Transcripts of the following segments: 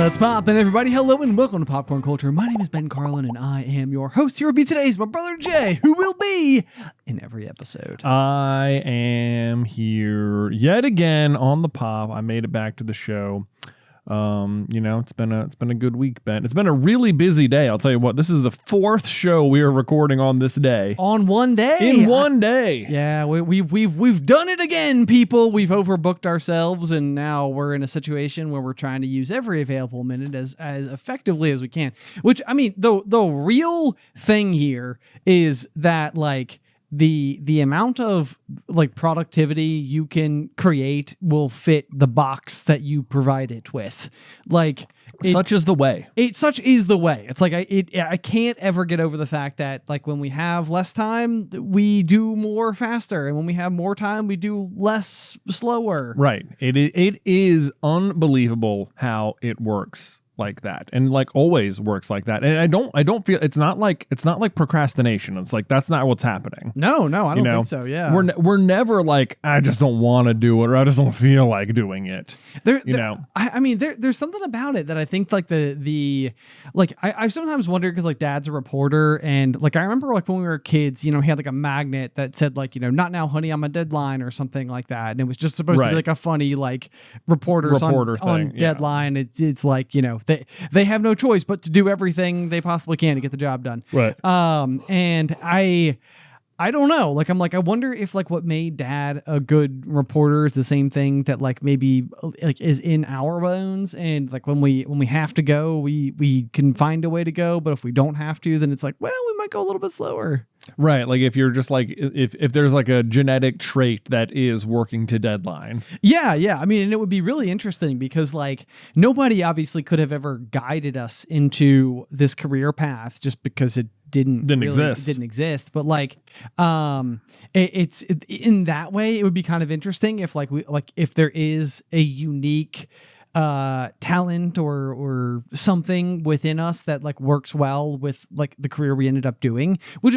What's poppin', everybody? Hello and welcome to Popcorn Culture. My name is Ben Carlin and I am your host. Here will be today's my brother Jay, who will be in every episode. I am here yet again on the pop. I made it back to the show. It's been a good week, Ben. It's been a really busy day. I'll tell you what, this is the fourth show we are recording on this day. On one day? In one day. Yeah, we've done it again, people. We've overbooked ourselves, and now we're in a situation where we're trying to use every available minute as effectively as we can. Which, I mean, the real thing here is that, like, the amount of like productivity you can create will fit the box that you provide it with. Like, such is the way. Such is the way. It's like I can't ever get over the fact that, like, when we have less time, we do more faster, and when we have more time, we do less slower. Right. It is unbelievable how it works like that, and like always works like that. And I don't feel it's not like procrastination. It's like that's not what's happening. No, I don't think so. Yeah, we're never like, I just don't want to do it, or I just don't feel like doing it. I mean, there's something about it that I think, like, I sometimes wonder, because, like, Dad's a reporter, and, like, I remember, like, when we were kids, he had like a magnet that said, like, not now, honey, I'm a deadline, or something like that, and it was just supposed to be like a funny, like, reporter thing, on Deadline. It's like, they have no choice but to do everything they possibly can to get the job done. Right. And I don't know. Like, I'm like, I wonder if, like, what made Dad a good reporter is the same thing that, like, maybe, like, is in our bones. And, like, when we have to go, we can find a way to go. But if we don't have to, then it's like, well, we might go a little bit slower. Right. Like, if you're just like, if there's like a genetic trait that is working to deadline. Yeah. I mean, and it would be really interesting because, like, nobody obviously could have ever guided us into this career path just because it didn't exist. But, like, it's in that way, it would be kind of interesting if, like, if there is a unique talent or something within us that, like, works well with, like, the career we ended up doing, which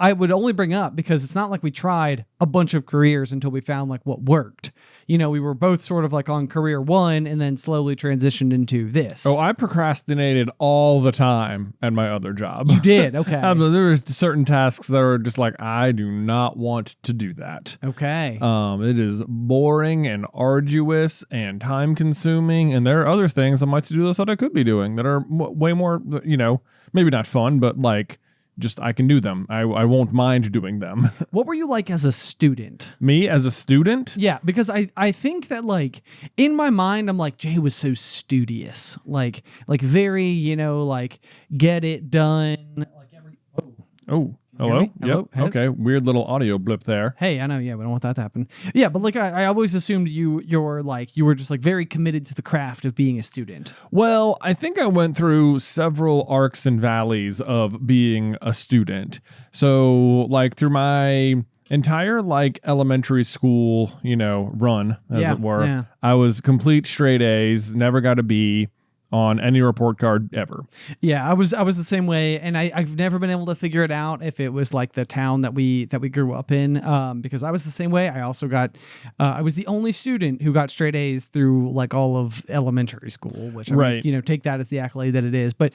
I would only bring up because it's not like we tried a bunch of careers until we found, like, what worked. We were both sort of like on career one and then slowly transitioned into this. Oh, I procrastinated all the time at my other job. You did? Okay. There were certain tasks that were just like, I do not want to do that. Okay. It is boring and arduous and time consuming. And there are other things on my to-do list that I could be doing that are way more, maybe not fun, but, like, just I can do them. I won't mind doing them. What were you like as a student? Me as a student? Yeah, because I think that, like, in my mind, I'm like, Jay was so studious. Like very, like, get it done. Like Oh. Hello? Yep. Okay. Weird little audio blip there. Hey, I know. Yeah, we don't want that to happen. Yeah, but, like, I always assumed you were just, like, very committed to the craft of being a student. Well, I think I went through several arcs and valleys of being a student. So, like, through my entire, like, elementary school, run, as it were, I was complete straight A's, never got a B on any report card ever. Yeah, I was the same way, and I've never been able to figure it out if it was, like, the town that we grew up in, because I was the same way. I also got I was the only student who got straight A's through, like, all of elementary school, which I mean, take that as the accolade that it is, but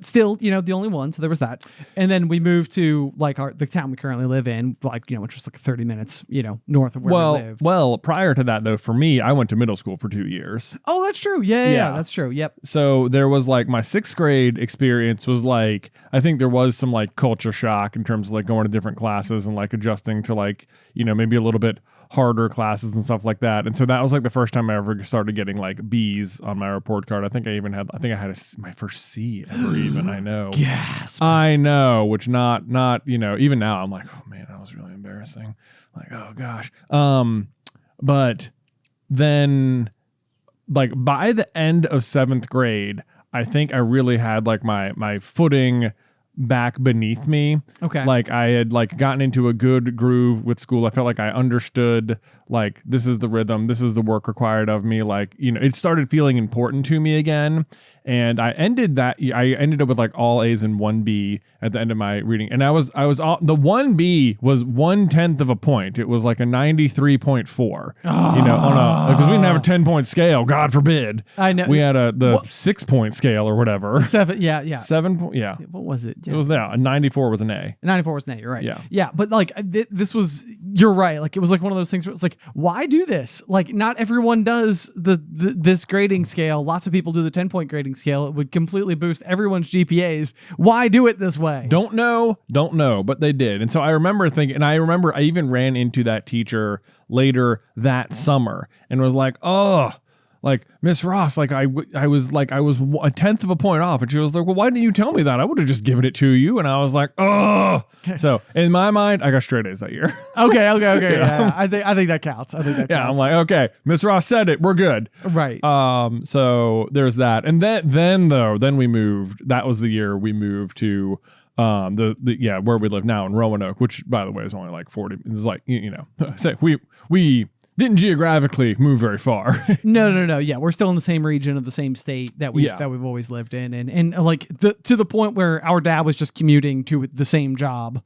still, the only one. So there was that. And then we moved to, like, the town we currently live in, like, which was like 30 minutes, north of where we lived. Well, prior to that, though, for me, I went to middle school for 2 years. Oh, that's true. Yeah, that's true. Yep. So there was, like, my 6th grade experience was, like, I think there was some, like, culture shock in terms of, like, going to different classes and, like, adjusting to, like, maybe a little bit harder classes and stuff like that. And so that was, like, the first time I ever started getting, like, B's on my report card. I think I had my first C ever even. I know. Gasp. I know, which not, even now I'm like, oh man, that was really embarrassing. Like, oh gosh. But then, like, by the end of 7th grade, I think I really had, like, my footing back beneath me. Okay. Like I had like gotten into a good groove with school. I felt like I understood like this is the rhythm, this is the work required of me. Like, you know, it started feeling important to me again. And I ended up with like all A's and 1B at the end of my reading. And the 1B was 1/10 of a point. It was like a 93.4, you know, because we didn't have a 10-point scale. God forbid. I know. We had the 6-point scale or whatever. 7. Yeah. 7. Yeah. What was it? Yeah. It was a 94 was an A. 94 was an A. You're right. Yeah. Yeah. But like this was, you're right. Like it was like one of those things where it's like, why do this? Like not everyone does this grading scale. Lots of people do the 10-point grading scale. It would completely boost everyone's GPAs. Why do it this way? Don't know, but they did. And so I remember thinking, and I remember I even ran into that teacher later that summer and was like, oh, like Miss Ross, like I was 1/10 of a point off. And she was like, well, why didn't you tell me that? I would have just given it to you. And I was like, oh. So in my mind, I got straight A's that year. Okay. Yeah. I think that counts. Yeah, I'm like, okay, Miss Ross said it. We're good. Right. So there's that. And then we moved. That was the year we moved to where we live now in Roanoke, which by the way is only like 40. It's like, you know, say we didn't geographically move very far. No. Yeah, we're still in the same region of the same state that we've always lived in, and like to the point where our dad was just commuting to the same job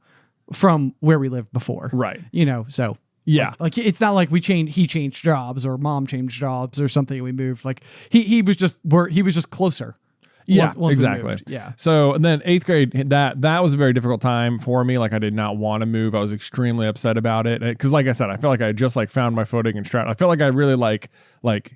from where we lived before. Right. You know, so yeah, like it's not like he changed jobs or mom changed jobs or something. We moved. Like he was just closer. Yeah, once exactly. Yeah. So and then 8th grade, that was a very difficult time for me. Like I did not want to move. I was extremely upset about it because, like I said, I felt like I had just like found my footing and strat. I felt like I really like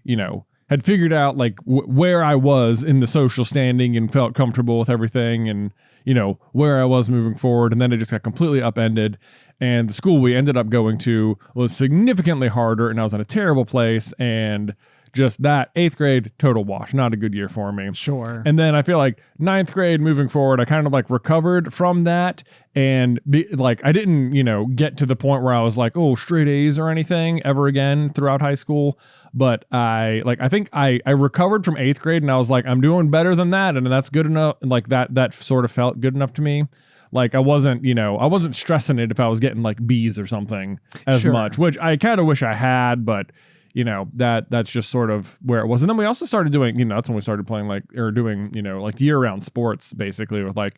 you know had figured out like where I was in the social standing and felt comfortable with everything and you know where I was moving forward. And then it just got completely upended. And the school we ended up going to was significantly harder, and I was in a terrible place and. Just that 8th grade total wash, not a good year for me. Sure. And then I feel like 9th grade moving forward, I kind of like recovered from that and I didn't, you know, get to the point where I was like, oh, straight A's or anything ever again throughout high school. But I think I recovered from 8th grade and I was like, I'm doing better than that. And that's good enough. Like that sort of felt good enough to me. Like I wasn't stressing it if I was getting like B's or something as much, which I kind of wish I had, but you know, that's just sort of where it was. And then we also started doing, you know, that's when we started playing doing, you know, like year-round sports basically with like,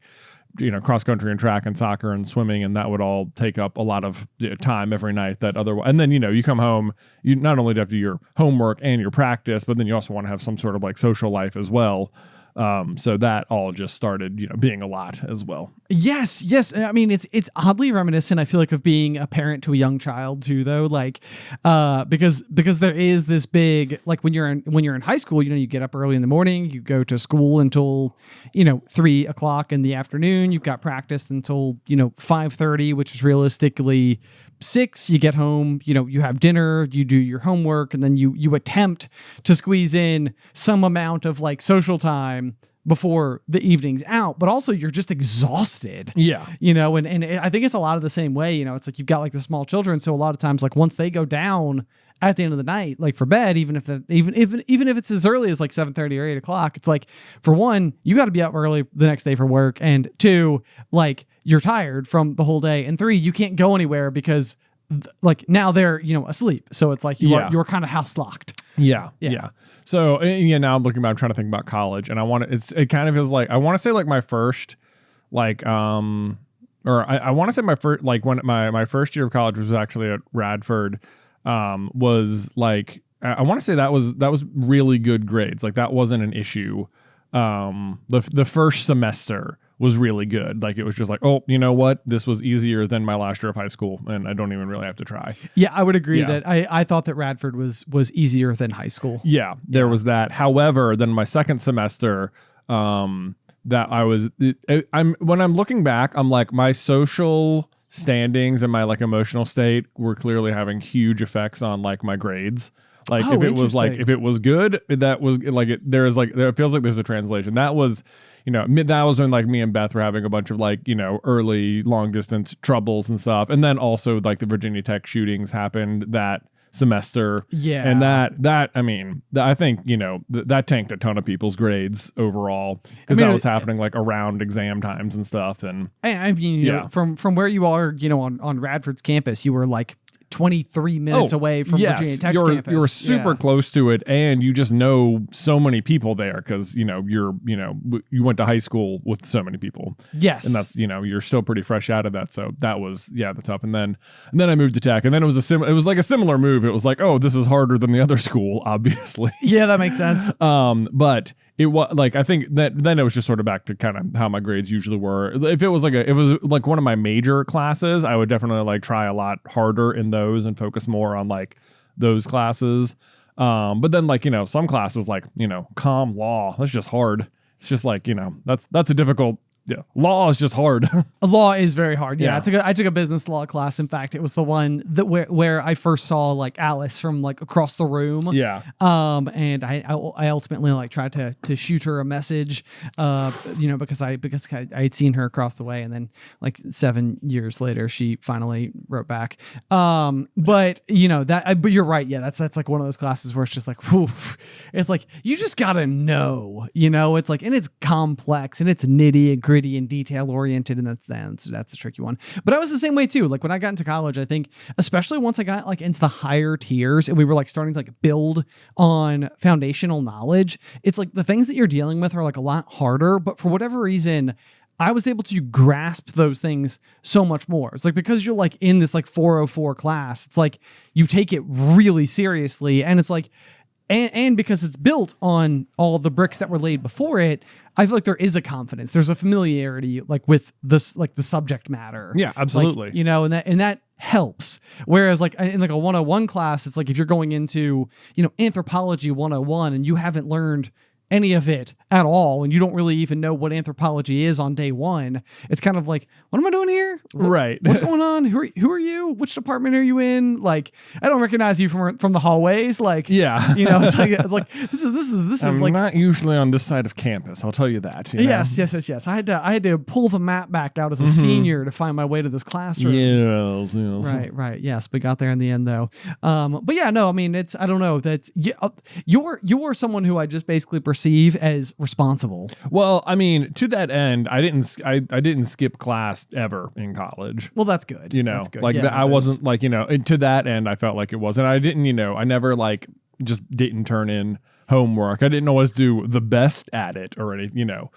you know, cross country and track and soccer and swimming. And that would all take up a lot of time every night that otherwise. And then, you know, you come home, you not only have to do your homework and your practice, but then you also want to have some sort of like social life as well. So that all just started, you know, being a lot as well. Yes. I mean, it's oddly reminiscent, I feel like, of being a parent to a young child too, though. Like, because there is this big, like when you're in high school, you know, you get up early in the morning, you go to school until, you know, 3 o'clock in the afternoon. You've got practice until, you know, 5:30, which is realistically 6. You get home, you know, you have dinner, you do your homework, and then you attempt to squeeze in some amount of like social time before the evening's out, but also you're just exhausted. Yeah. You know, and I think it's a lot of the same way, you know, it's like you've got like the small children. So a lot of times, like once they go down at the end of the night, like for bed, even if it's as early as like 7:30 or 8 o'clock, it's like, for one, you got to be up early the next day for work. And 2, like you're tired from the whole day. And 3, you can't go anywhere because like now they're, you know, asleep. So it's like you're kind of house locked. Yeah. So now I'm looking back, I'm trying to think about college, and it kind of is like, I want to say like my first, like, I want to say my first, like when my first year of college was actually at Radford, was like, I want to say that was really good grades. Like that wasn't an issue. The first semester was really good. Like it was just like, oh, you know what? This was easier than my last year of high school, and I don't even really have to try. Yeah, I would agree that I thought that Radford was easier than high school. Yeah, there was that. However, then my second semester, that when I'm looking back, I'm like, my social standings and my like emotional state were clearly having huge effects on like my grades. Like if it was good, that was like it feels like there's a translation. That was, you know, that was when like me and Beth were having a bunch of like, you know, early long distance troubles and stuff. And then also like the Virginia Tech shootings happened that semester. Yeah. And that I mean, I think, you know, that tanked a ton of people's grades overall, because that was happening like around exam times and stuff. And I mean, you know, from where you are, you know, on Radford's campus, you were like 23 minutes away from Virginia Tech's campus. You're super close to it, and you just know so many people there because, you know, you went to high school with so many people. Yes. And that's, you know, you're still pretty fresh out of that. So that was, the tough. And then I moved to Tech, and then it was like a similar move. It was like, oh, this is harder than the other school, obviously. Yeah, that makes sense. But it was like, I think that then it was just sort of back to kind of how my grades usually were. If it was like one of my major classes, I would definitely like try a lot harder in those and focus more on like those classes. But then like, you know, some classes like, you know, comm law, that's just hard. It's just like, you know, that's a difficult. Yeah, law is just hard. Law is very hard. Yeah, I took a business law class. In fact, it was the one that where I first saw like Alice from like across the room. Yeah. And I ultimately like tried to shoot her a message. You know, because I had seen her across the way, and then like 7 years later, she finally wrote back. But you know but you're right. Yeah, that's like one of those classes where it's just like, whew, it's like you just gotta know. You know, it's like, and it's complex and it's nitty and gritty and detail oriented, and that's a tricky one. But I was the same way too. Like when I got into college, I think especially once I got like into the higher tiers and we were like starting to like build on foundational knowledge, it's like the things that you're dealing with are like a lot harder, but for whatever reason I was able to grasp those things so much more. It's like because you're like in this like 404 class, it's like you take it really seriously, and it's like and because it's built on all the bricks that were laid before it, I feel like there is a confidence. There's a familiarity like with this, like the subject matter. Yeah, absolutely. Like, you know, and that helps. Whereas like in like a 101 class, it's like if you're going into, you know, anthropology 101 and you haven't learned any of it at all, and you don't really even know what anthropology is on day one, it's kind of like, what am I doing here? Right. What's going on? Who are you? Which department are you in? Like, I don't recognize you from the hallways. Like, yeah, you know, it's like this is I'm like not usually on this side of campus. I'll tell you that. You know? Yes. I had to pull the map back out as a senior to find my way to this classroom. Yes. Right. Yes, but got there in the end though. But yeah, no, I mean, I don't know. That's you're someone who I just basically perceive as responsible. Well, I mean, to that end, I didn't skip class ever in college. Well, that's good. You know, that's good. like I wasn't like, you know, and to that end, I felt like it wasn't. I didn't, you know, I never like just didn't turn in homework. I didn't always do the best at it or anything, you know.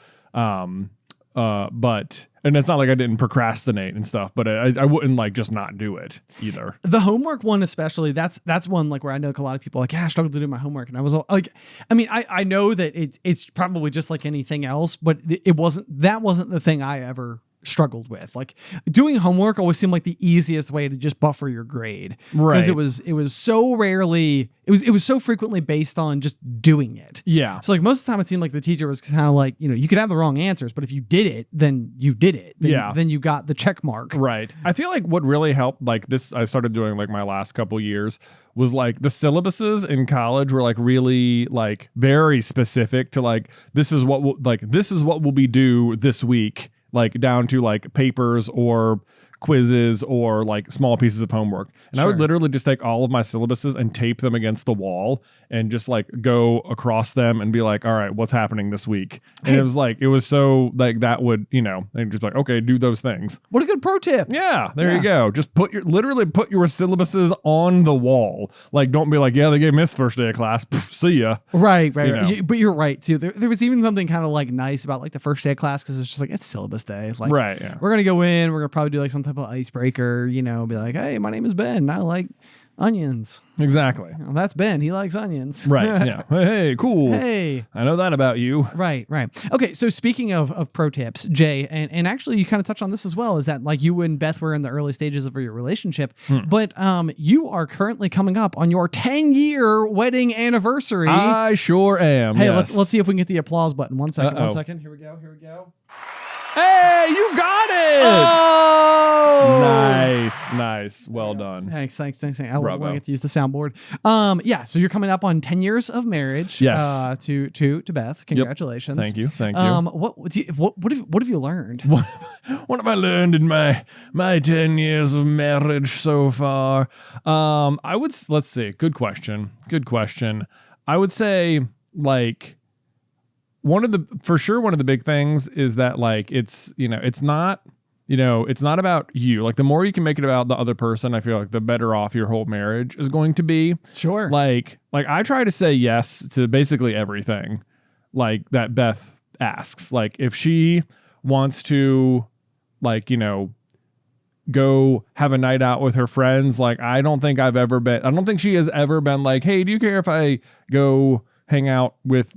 But and it's not like I didn't procrastinate and stuff, but I wouldn't like just not do it either. The homework one especially, that's one like where I know a lot of people are like, yeah, I struggled to do my homework, and I was like, I mean, I know that it's probably just like anything else, but that wasn't the thing I ever struggled with. Like doing homework always seemed like the easiest way to just buffer your grade, right? Because it was so rarely, it was so frequently based on just doing it. Yeah. So like most of the time it seemed like the teacher was kind of like, you know, you could have the wrong answers, but if you did it, then you did it. Then you got the check mark. Right. I feel like what really helped, like this, I started doing like my last couple years, was like the syllabuses in college were like really like very specific to like this is what will be due this week. Like down to like papers or quizzes or like small pieces of homework. And I would literally just take all of my syllabuses and tape them against the wall and just like go across them and be like, all right, what's happening this week? And it was so like that would, you know, and just like, okay, do those things. What a good pro tip. Yeah, there you go. Just literally put your syllabuses on the wall. Like, don't be like, yeah, they gave me this first day of class. Pff, see ya. Right. But you're right too. There was even something kind of like nice about like the first day of class, because it's just like, it's syllabus day. Like, right. Yeah. We're going to go in, we're going to probably do like some type of icebreaker, you know, be like, hey, my name is Ben, and I like onions. Exactly. You know, that's Ben. He likes onions. Right. Yeah. Hey, cool. Hey. I know that about you. Right. Okay. So speaking of pro tips, Jay, and actually you kind of touched on this as well, is that like you and Beth were in the early stages of your relationship, but you are currently coming up on your 10-year wedding anniversary. I sure am. Hey, yes. let's see if we can get the applause button. One second. Here we go. Hey, you got it! Oh, Nice. Well done. Thanks. I love when I get to use the soundboard. Yeah. So you're coming up on 10 years of marriage. Yes. To Beth. Congratulations. Yep. Thank you. What have you learned? What have I learned in my 10 years of marriage so far? Let's see. Good question. I would say like one of the big things is that like it's not about you. Like the more you can make it about the other person, I feel like the better off your whole marriage is going to be. Sure. Like I try to say yes to basically everything like that Beth asks. Like if she wants to go have a night out with her friends, like I don't think she has ever been like, hey, do you care if I go hang out with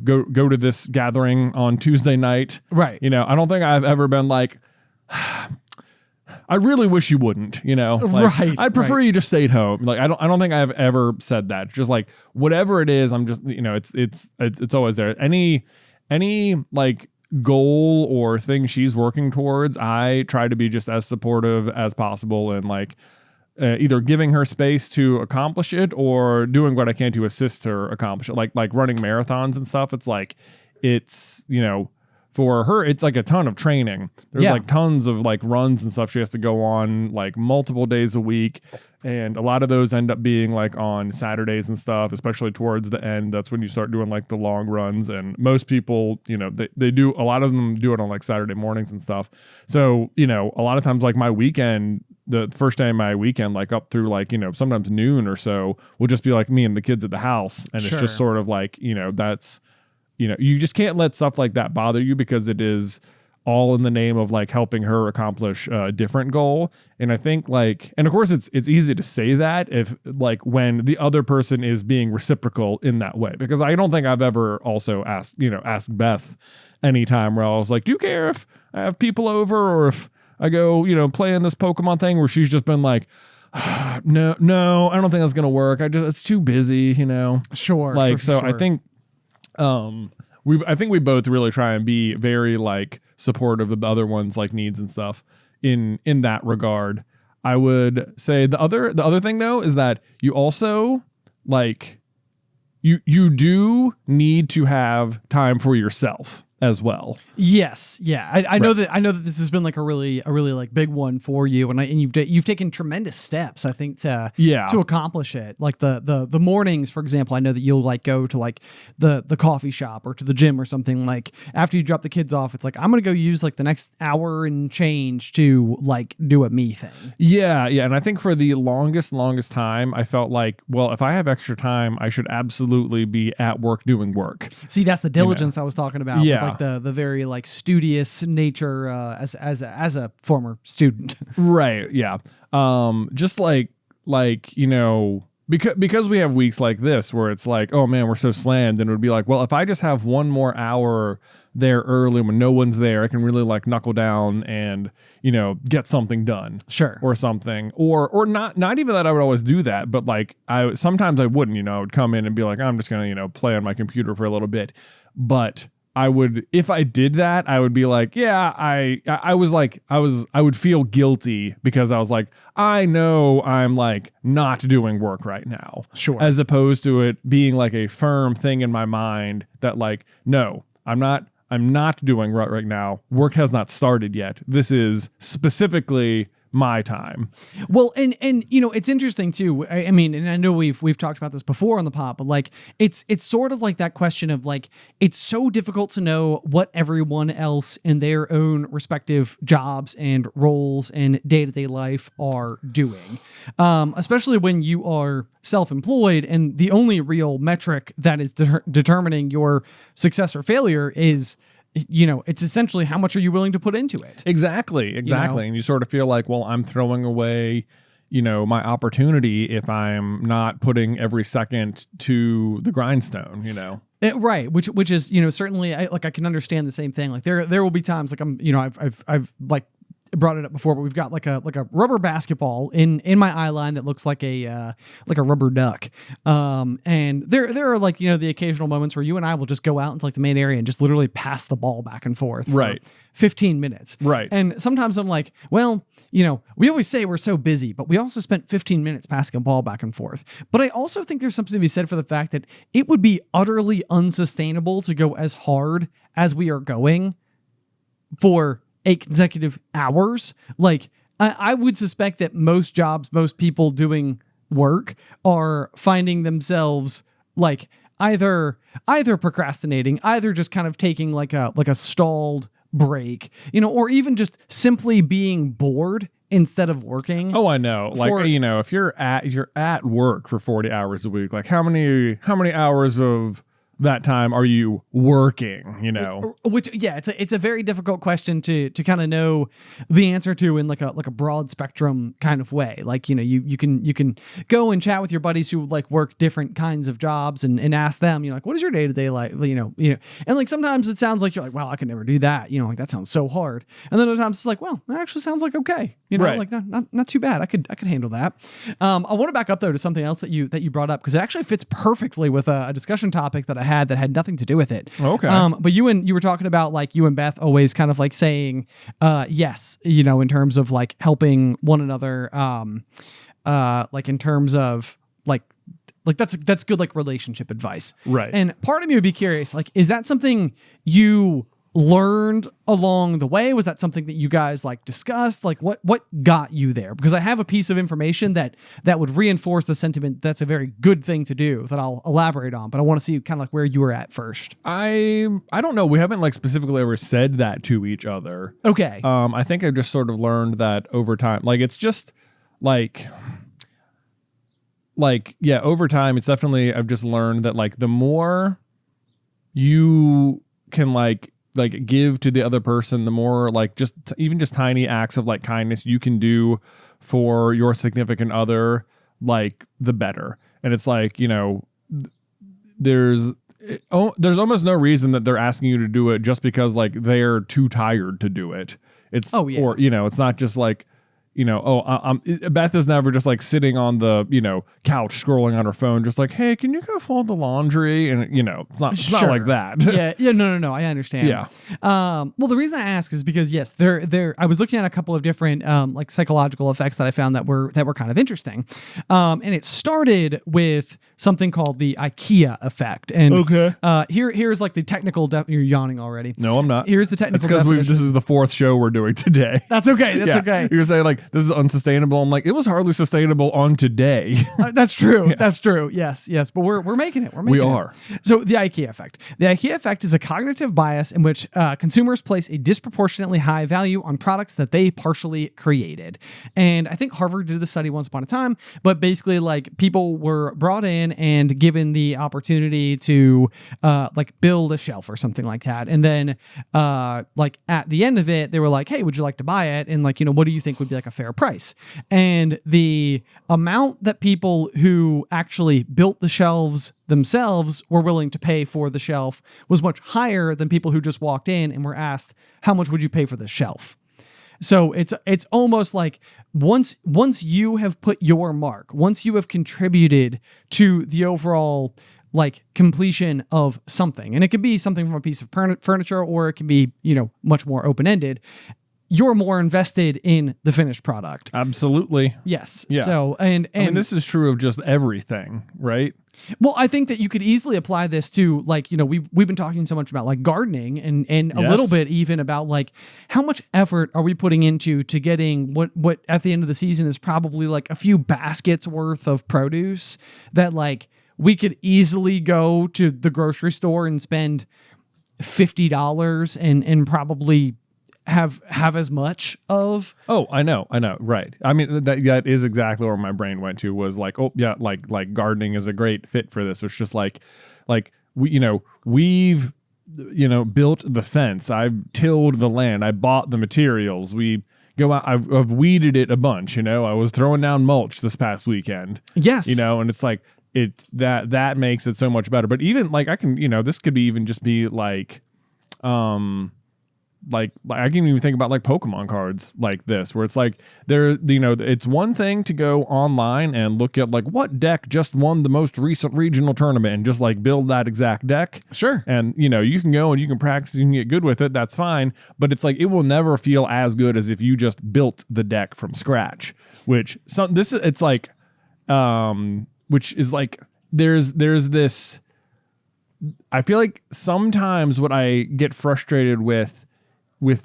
go to this gathering on Tuesday night? Right. I don't think I've ever been like, I really wish you wouldn't, right. I'd prefer you just stayed home. Like, I don't think I've ever said that. Just like whatever it is, I'm just, it's always there. Any like goal or thing she's working towards, I try to be just as supportive as possible and like either giving her space to accomplish it or doing what I can to assist her accomplish it. Like running marathons and stuff. It's like, for her, it's like a ton of training. There's like tons of like runs and stuff she has to go on like multiple days a week. And a lot of those end up being like on Saturdays and stuff, especially towards the end. That's when you start doing like the long runs. And most people, they do, a lot of them do it on like Saturday mornings and stuff. So, a lot of times like my weekend, the first day of my weekend, like up through like, sometimes noon or so, will just be like me and the kids at the house. And it's just sort of like, that's, you just can't let stuff like that bother you because it is all in the name of like helping her accomplish a different goal. And I think like, and of course it's easy to say that if like when the other person is being reciprocal in that way, because I don't think I've ever also asked Beth anytime where I was like, do you care if I have people over or if I go, playing this Pokemon thing, where she's just been like, no, I don't think that's going to work. It's too busy, Sure. Like, sure. I think, I think we both really try and be very like supportive of the other one's like needs and stuff in that regard. I would say the other thing though is that you also like you do need to have time for yourself as well. Yes. Yeah. I know that this has been like a really like big one for you. And you've taken tremendous steps, I think, to accomplish it. Like the mornings, for example, I know that you'll like go to like the coffee shop or to the gym or something. Like after you drop the kids off, it's like, I'm going to go use like the next hour and change to like do a me thing. Yeah. And I think for the longest time, I felt like, well, if I have extra time, I should absolutely be at work doing work. See, that's the diligence I was talking about. Yeah. Like the very like studious nature as a former student. Right. Yeah. Just like because we have weeks like this where it's like, oh man, we're so slammed, and it would be like, well, if I just have one more hour there early when no one's there, I can really like knuckle down and get something done. Sure. Or something. Or not even that I would always do that, but like sometimes I wouldn't, I would come in and be like, I'm just gonna play on my computer for a little bit. But I would, if I did that, I would be like, yeah, I would feel guilty because I was like, I know I'm like not doing work right now. Sure. As opposed to it being like a firm thing in my mind that like, no, I'm not doing right now. Work has not started yet. This is specifically my time. Well, and it's interesting too. I mean, and I know we've talked about this before on the pod, but like it's sort of like that question of like, it's so difficult to know what everyone else in their own respective jobs and roles and day-to-day life are doing. Especially when you are self-employed and the only real metric that is determining your success or failure is, it's essentially how much are you willing to put into it? Exactly. And you sort of feel like, well, I'm throwing away, my opportunity if I'm not putting every second to the grindstone, Right. Which is, certainly I can understand the same thing. Like there will be times like I've like brought it up before, but we've got like a rubber basketball in my eye line that looks like a rubber duck. And there are like, the occasional moments where you and I will just go out into like the main area and just literally pass the ball back and forth. Right. 15 minutes. Right. And sometimes I'm like, well, we always say we're so busy, but we also spent 15 minutes passing a ball back and forth. But I also think there's something to be said for the fact that it would be utterly unsustainable to go as hard as we are going for 8 consecutive hours. Like, I would suspect that most people doing work are finding themselves like either procrastinating, either just kind of taking like a stalled break, or even just simply being bored instead of working. Oh, I know. Like, if you're at work for 40 hours a week, like how many hours of that time are you working, Which, it's a very difficult question to kind of know the answer to in like a broad spectrum kind of way. Like, you can go and chat with your buddies who like work different kinds of jobs and ask them, like, what is your day to day like? And like sometimes it sounds like you're like, wow, I could never do that. Like that sounds so hard. And then other times it's like, well, that actually sounds like okay. Right. Like not too bad. I could handle that. I want to back up though to something else that you brought up, because it actually fits perfectly with a discussion topic that I had nothing to do with it. Okay. But you were talking about like you and Beth always kind of like saying yes, in terms of like helping one another, like in terms of like that's good like relationship advice. Right. And part of me would be curious, like, is that something you learned along the way? Was that something that you guys like discussed? Like what got you there? Because I have a piece of information that would reinforce the sentiment that's a very good thing to do that I'll elaborate on, but I want to see kind of like where you were at first. I don't know. We haven't like specifically ever said that to each other. Okay. I think I just sort of learned that over time. Like it's just like yeah, over time it's definitely, I've just learned that like the more you can like give to the other person, the more like just even just tiny acts of like kindness you can do for your significant other, like the better. And it's like, there's almost no reason that they're asking you to do it just because like they're too tired to do it. It's, or, it's not just like, Beth is never just like sitting on the, couch scrolling on her phone, just like, hey, can you go fold the laundry? And, it's not like that. Yeah. No. I understand. Yeah. Well, the reason I ask is because yes, I was looking at a couple of different, like psychological effects that I found that were kind of interesting. And it started with something called the IKEA effect. And okay. Here's like the technical, you're yawning already. No, I'm not. Here's the technical definition. It's because this is the 4th show we're doing today. That's okay. Okay. You're saying like, this is unsustainable. I'm like, it was hardly sustainable on today. That's true. Yeah. That's true. Yes. But we're making it. We are. So the IKEA effect. The IKEA effect is a cognitive bias in which consumers place a disproportionately high value on products that they partially created. And I think Harvard did the study once upon a time, but basically like people were brought in and given the opportunity to like build a shelf or something like that. And then like at the end of it, they were like, hey, would you like to buy it? And like, what do you think would be like a fair price? And the amount that people who actually built the shelves themselves were willing to pay for the shelf was much higher than people who just walked in and were asked, how much would you pay for this shelf? So it's almost like once you have put your mark, once you have contributed to the overall like completion of something, and it could be something from a piece of furniture, or it can be, much more open-ended, you're more invested in the finished product. Absolutely. Yes. Yeah. So, and I mean, this is true of just everything, right? Well, I think that you could easily apply this to like, we've been talking so much about like gardening and a little bit even about like how much effort are we putting into to getting what at the end of the season is probably like a few baskets worth of produce that like we could easily go to the grocery store and spend $50 and probably have as much of. Oh, I know. Right. I mean, that is exactly where my brain went to, was like, oh yeah, like gardening is a great fit for this. It's just like we've built the fence. I've tilled the land. I bought the materials. We go out. I've weeded it a bunch. I was throwing down mulch this past weekend. Yes. And it's like that makes it so much better. But even like I can, this could be even just be like, like I can even think about like Pokemon cards like this, where it's like it's one thing to go online and look at like what deck just won the most recent regional tournament and just like build that exact deck. Sure. And you can go and you can practice, you can get good with it. That's fine. But it's like, it will never feel as good as if you just built the deck from scratch, which there's this, I feel like sometimes what I get frustrated with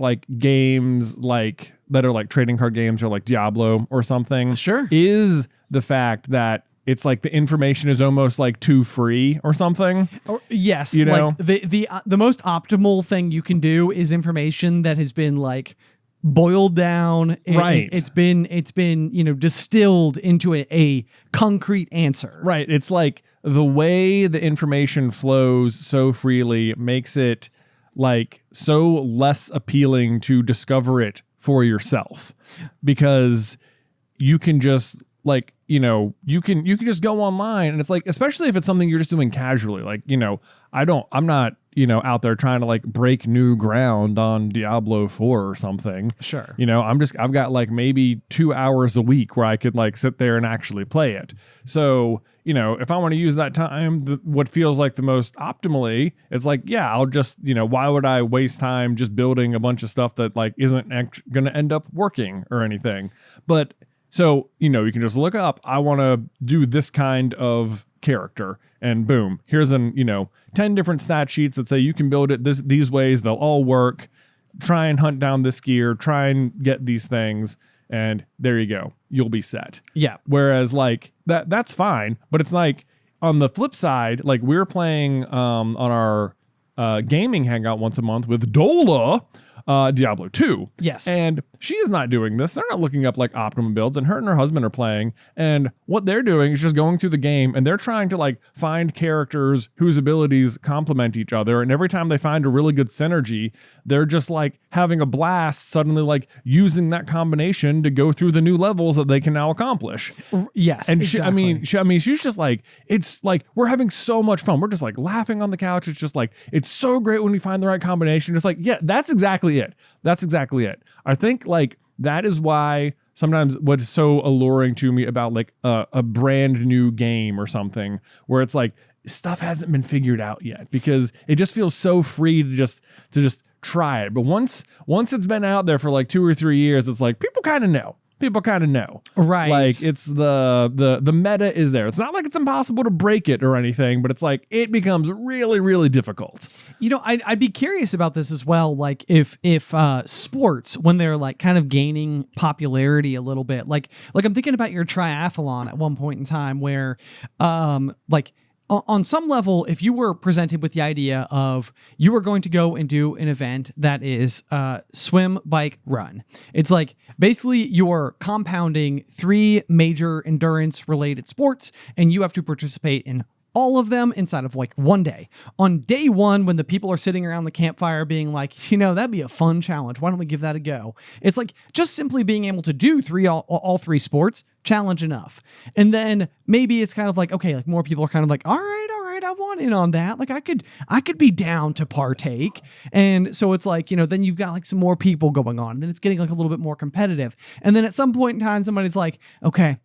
like games like that are like trading card games or like Diablo or something, sure, is the fact that it's like the information is almost like too free or something. Yes, like the most optimal thing you can do is information that has been like boiled down. Right. It's been distilled into a concrete answer. Right. It's like the way the information flows so freely makes it like so less appealing to discover it for yourself, because you can just like, you can just go online, and it's like, especially if it's something you're just doing casually, like, I'm not, out there trying to like break new ground on Diablo 4 or something. Sure. I've got like maybe 2 hours a week where I could like sit there and actually play it. So, if I want to use that time, what feels like the most optimally, it's like, yeah, I'll just, why would I waste time just building a bunch of stuff that like isn't going to end up working or anything? But so, you can just look up, I want to do this kind of character, and boom, here's 10 different stat sheets that say you can build it these ways. They'll all work. Try and hunt down this gear, try and get these things, and there you go. You'll be set. Yeah. Whereas like that's fine, but it's like on the flip side, like we're playing on our gaming hangout once a month with Dola, Diablo 2. Yes. And she is not doing this. They're not looking up like optimum builds, and her and her husband are playing. And what they're doing is just going through the game, and they're trying to like find characters whose abilities complement each other. And every time they find a really good synergy, they're just like having a blast, suddenly like using that combination to go through the new levels that they can now accomplish. Yes. And exactly. she's just like, it's like, we're having so much fun. We're just like laughing on the couch. It's just like, it's so great when we find the right combination. Just like, yeah, that's exactly it. That's exactly it. I think like that is why sometimes what's so alluring to me about like a brand new game or something, where it's like stuff hasn't been figured out yet, because it just feels so free to just try it. But once it's been out there for like 2 or 3 years, it's like people kind of know. Right. Like it's the meta is there. It's not like it's impossible to break it or anything, but it's like it becomes really, really difficult. I'd be curious about this as well. Like if sports, when they're like kind of gaining popularity a little bit, like I'm thinking about your triathlon at one point in time where like on some level, if you were presented with the idea of you were going to go and do an event that is swim, bike, run, it's like basically you're compounding 3 major endurance related sports, and you have to participate in all of them inside of like one day. On day one, when the people are sitting around the campfire being like, that'd be a fun challenge. Why don't we give that a go? It's like just simply being able to do all 3 sports, challenge enough. And then maybe it's kind of like, okay, like more people are kind of like, all right, I want in on that. Like I could be down to partake. And so it's like, then you've got like some more people going on, and then it's getting like a little bit more competitive. And then at some point in time, somebody's like, okay,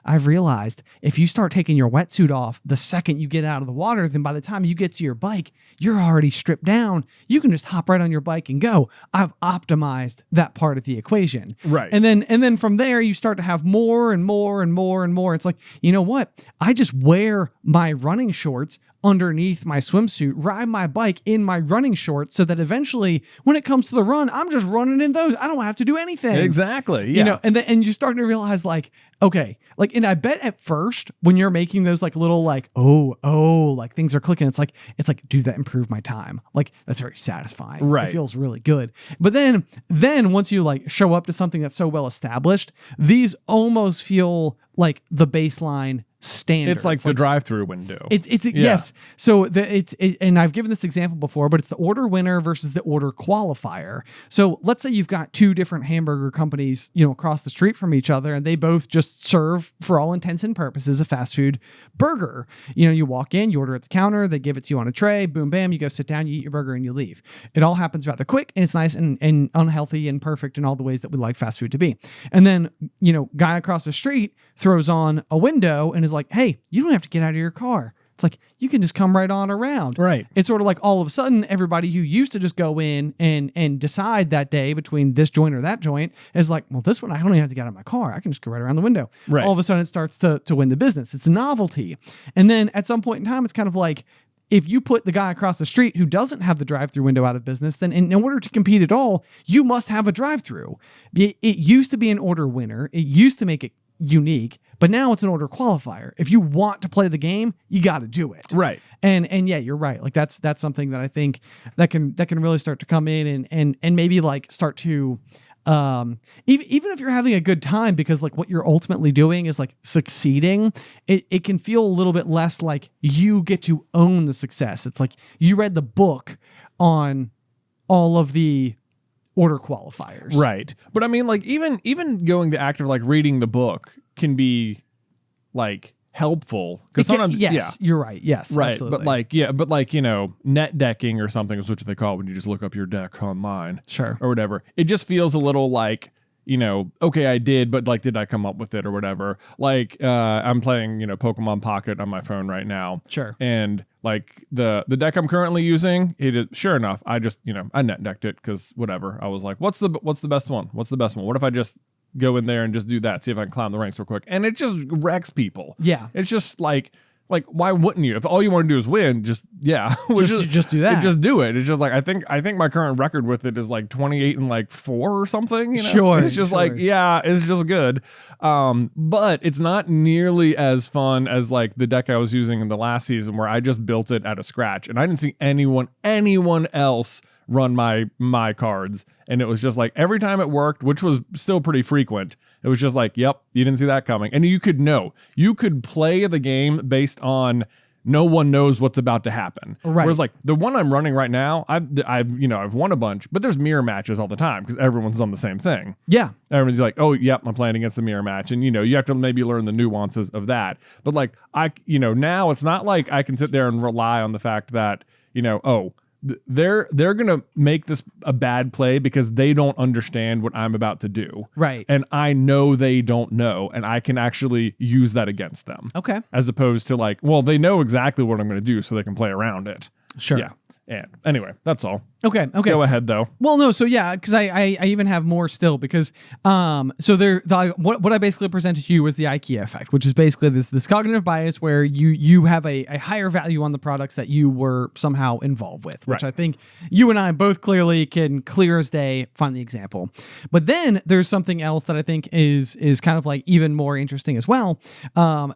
I've realized if you start taking your wetsuit off the second you get out of the water, then by the time you get to your bike, you're already stripped down. You can just hop right on your bike and go. I've optimized that part of the equation. Right. And then from there, you start to have more and more and more and more. It's like, you know what? I just wear my running shorts underneath my swimsuit, ride my bike in my running shorts, so that eventually when it comes to the run, I'm just running in those. I don't have to do anything. Exactly. Yeah. And you're starting to realize like, okay, like, and I bet at first when you're making those like little like, oh, like things are clicking, it's like, dude, that improved my time. Like that's very satisfying. Right. It feels really good. But then once you like show up to something that's so well established, these almost feel like the baseline standard. It's like the drive-through window. Yes. So and I've given this example before, but it's the order winner versus the order qualifier. So let's say you've got two different hamburger companies, across the street from each other, and they both just serve, for all intents and purposes, a fast food burger. You walk in, you order at the counter, they give it to you on a tray, boom, bam, you go sit down, you eat your burger, and you leave. It all happens rather quick, and it's nice and unhealthy and perfect in all the ways that we like fast food to be. And then, guy across the street throws on a window and is like, hey, you don't have to get out of your car. It's like, you can just come right on around. Right. It's sort of like all of a sudden, everybody who used to just go in and decide that day between this joint or that joint is like, well, this one, I don't even have to get out of my car. I can just go right around the window. Right. All of a sudden, it starts to win the business. It's novelty. And then at some point in time, it's kind of like, if you put the guy across the street who doesn't have the drive-through window out of business, then in order to compete at all, you must have a drive-through. It used to be an order winner. It used to make it unique, but now it's an order qualifier. If you want to play the game, you got to do it. Right. And yeah, you're right. Like that's something that I think that can really start to come in and maybe like start to even if you're having a good time, because like what you're ultimately doing is like succeeding, it can feel a little bit less like you get to own the success. It's like you read the book on all of the order qualifiers. Right. But I mean, like even going the act of like reading the book can be like helpful, because sometimes you're right. Yes, right. absolutely. But like net decking or something is what they call it when you just look up your deck online, sure, or whatever. It just feels a little like, okay, I did, but like, did I come up with it or whatever? Like, I'm playing, Pokemon Pocket on my phone right now. Sure. And like the deck I'm currently using, it is, sure enough, I just, I net decked it because whatever. I was like, what's the best one? What's the best one? What if I just go in there and just do that, see if I can climb the ranks real quick? And it just wrecks people. Yeah. It's just like why wouldn't you? If all you want to do is win, just do that. Just do it. It's just like, I think my current record with it is like 28-4 or something. Sure. It's just like, yeah, it's just good. But it's not nearly as fun as like the deck I was using in the last season, where I just built it at a scratch and I didn't see anyone else run my cards. And it was just like, every time it worked, which was still pretty frequent, it was just like, yep, you didn't see that coming. And you could play the game based on no one knows what's about to happen. Right. Whereas like the one I'm running right now, I've won a bunch, but there's mirror matches all the time because everyone's done the same thing. Yeah. Everyone's like, oh, yep, I'm playing against the mirror match. And, you have to maybe learn the nuances of that. But like, now it's not like I can sit there and rely on the fact that, they're gonna make this a bad play because they don't understand what I'm about to do. Right. And I know they don't know, and I can actually use that against them. Okay. As opposed to like, well, they know exactly what I'm gonna do, so they can play around it. Sure. Yeah. And anyway, that's all. Okay. Go ahead though. Well, no. So yeah, because I even have more still, because so what I basically presented to you was the IKEA effect, which is basically this cognitive bias where you have a higher value on the products that you were somehow involved with, which I think you and I both clearly can clear as day find the example. But then there's something else that I think is kind of like even more interesting as well,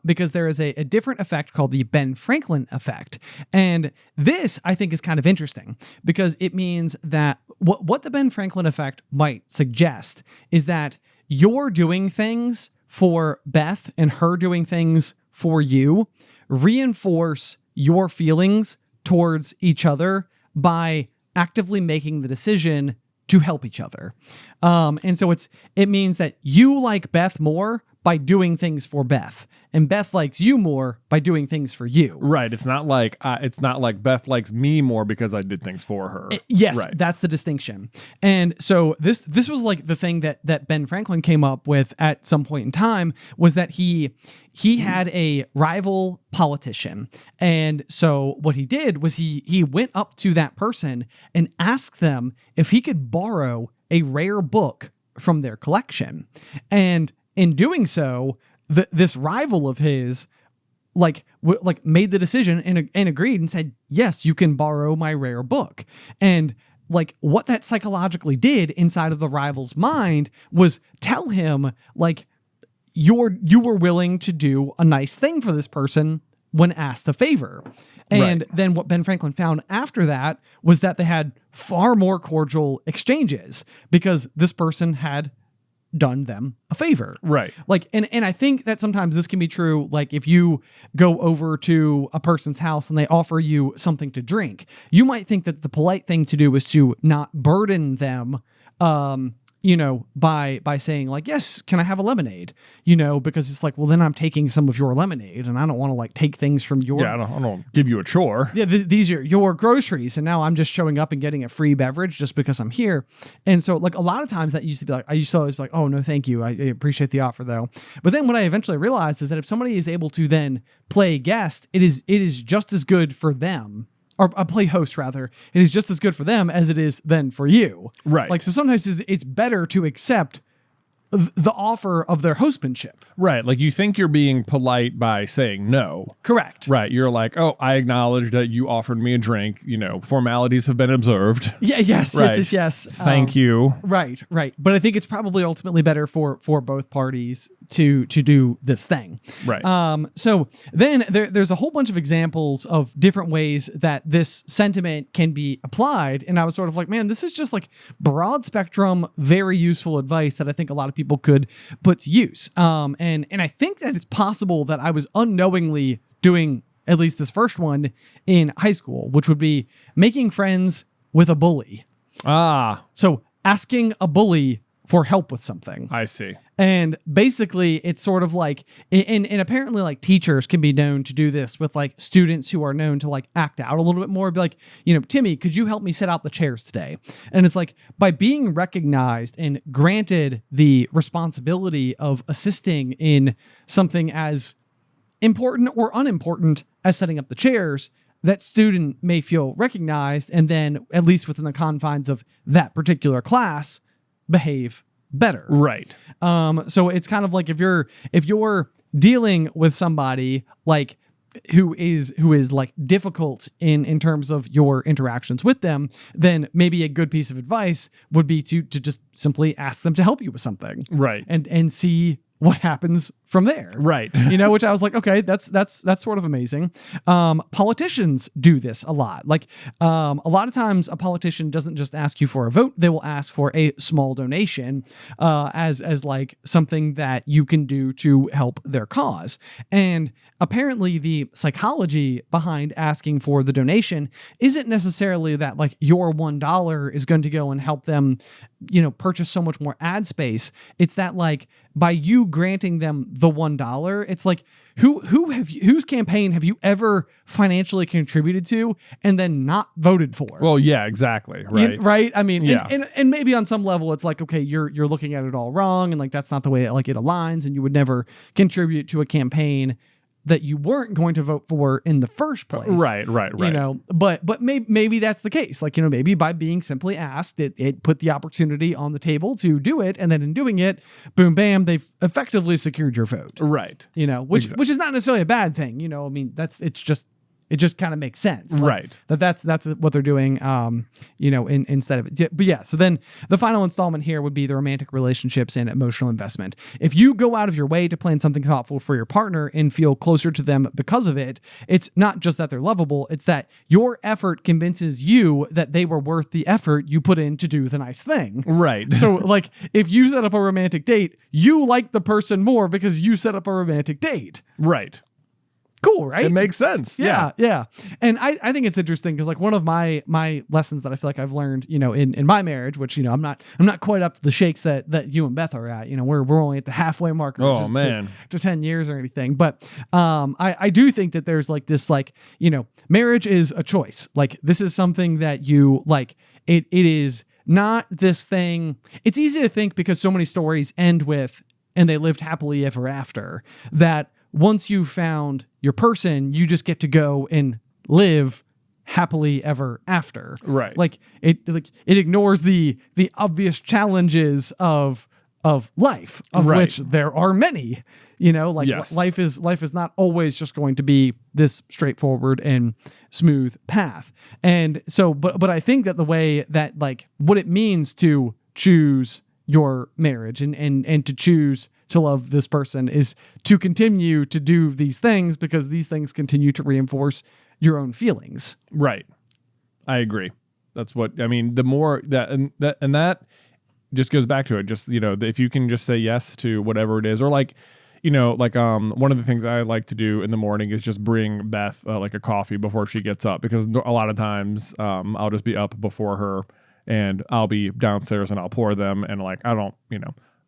because there is a different effect called the Ben Franklin effect, and this I think is kind of interesting because it means that what the Ben Franklin effect might suggest is that you're doing things for Beth and her doing things for you reinforce your feelings towards each other by actively making the decision to help each other. And so it means that you like Beth more by doing things for Beth, and Beth likes you more by doing things for you. Right. It's not like Beth likes me more because I did things for her. Yes, right. That's the distinction. And so this was like the thing that Ben Franklin came up with at some point in time, was that he had a rival politician. And so what he did was he went up to that person and asked them if he could borrow a rare book from their collection. And in doing so, this rival of his made the decision and agreed and said, yes, you can borrow my rare book. And like what that psychologically did inside of the rival's mind was tell him like you were willing to do a nice thing for this person when asked a favor. And then what Ben Franklin found after that was that they had far more cordial exchanges because this person had done them a favor. Right. Like, and I think that sometimes this can be true. Like if you go over to a person's house and they offer you something to drink, you might think that the polite thing to do is to not burden them, by saying like, yes, can I have a lemonade? Because it's like, well, then I'm taking some of your lemonade and I don't want to like take things from your. Yeah, I don't give you a chore. Yeah, these are your groceries. And now I'm just showing up and getting a free beverage just because I'm here. And so like a lot of times that used to be like, I used to always be like, oh, no, thank you. I appreciate the offer though. But then what I eventually realized is that if somebody is able to then play guest, it is just as good for them. Or a play host, rather. It is just as good for them as it is then for you. Right. Like, so sometimes it's better to accept the offer of their hostmanship. Right. Like you think you're being polite by saying no. Correct. Right. You're like, oh, I acknowledge that you offered me a drink. Formalities have been observed. Yeah. Yes. Right. Yes. Thank you. Right. But I think it's probably ultimately better for both parties to do this thing. Right. So then there's a whole bunch of examples of different ways that this sentiment can be applied. And I was sort of like, man, this is just like broad spectrum, very useful advice that I think a lot of people could put to use. And I think that it's possible that I was unknowingly doing at least this first one in high school, which would be making friends with a bully. So asking a bully for help with something. I see. And basically it's sort of like, and apparently like teachers can be known to do this with like students who are known to like act out a little bit more, be like, Timmy, could you help me set out the chairs today? And it's like, by being recognized and granted the responsibility of assisting in something as important or unimportant as setting up the chairs, that student may feel recognized, and then at least within the confines of that particular class, behave better. Right. So it's kind of like if you're dealing with somebody like who is like difficult in terms of your interactions with them, then maybe a good piece of advice would be to just simply ask them to help you with something. Right. And see what happens from there. Right. Which I was like, okay, that's sort of amazing. Politicians do this a lot. Like, a lot of times a politician doesn't just ask you for a vote. They will ask for a small donation, as like something that you can do to help their cause. And apparently the psychology behind asking for the donation isn't necessarily that like your $1 is going to go and help them, purchase so much more ad space. It's that like by you granting them the $1, it's like whose campaign have you ever financially contributed to and then not voted for? Well, yeah, exactly. Right. Right. I mean, yeah. and maybe on some level it's like, okay, you're looking at it all wrong. And like, that's not the way it aligns. And you would never contribute to a campaign that you weren't going to vote for in the first place. Right. But maybe that's the case. Like, maybe by being simply asked, it put the opportunity on the table to do it. And then in doing it, boom, bam, they've effectively secured your vote. Right. Which is not necessarily a bad thing. It just kind of makes sense. Like, right. That's what they're doing, instead of it. But yeah, so then the final installment here would be the romantic relationships and emotional investment. If you go out of your way to plan something thoughtful for your partner and feel closer to them because of it, it's not just that they're lovable, it's that your effort convinces you that they were worth the effort you put in to do the nice thing. Right. So like, if you set up a romantic date, you like the person more because you set up a romantic date. Right. Cool, right? It makes sense. Yeah. And I think it's interesting because like one of my lessons that I feel like I've learned, in my marriage, which, I'm not quite up to the shakes that you and Beth are at. We're only at the halfway mark to 10 years or anything. But I do think that there's like this like, marriage is a choice. Like this is something that you like, it is not this thing. It's easy to think because so many stories end with, and they lived happily ever after, that once you've found your person, you just get to go and live happily ever after. Right. Like it ignores the obvious challenges of life, of right. which there are many. Yes. Life is not always just going to be this straightforward and smooth path. And so, but I think that the way that like what it means to choose your marriage and to choose to love this person is to continue to do these things because these things continue to reinforce your own feelings. Right. I agree. That's what I mean. The more that just goes back to it. Just, if you can just say yes to whatever it is, or like, one of the things I like to do in the morning is just bring Beth like a coffee before she gets up, because a lot of times I'll just be up before her and I'll be downstairs and I'll pour them, and like I don't,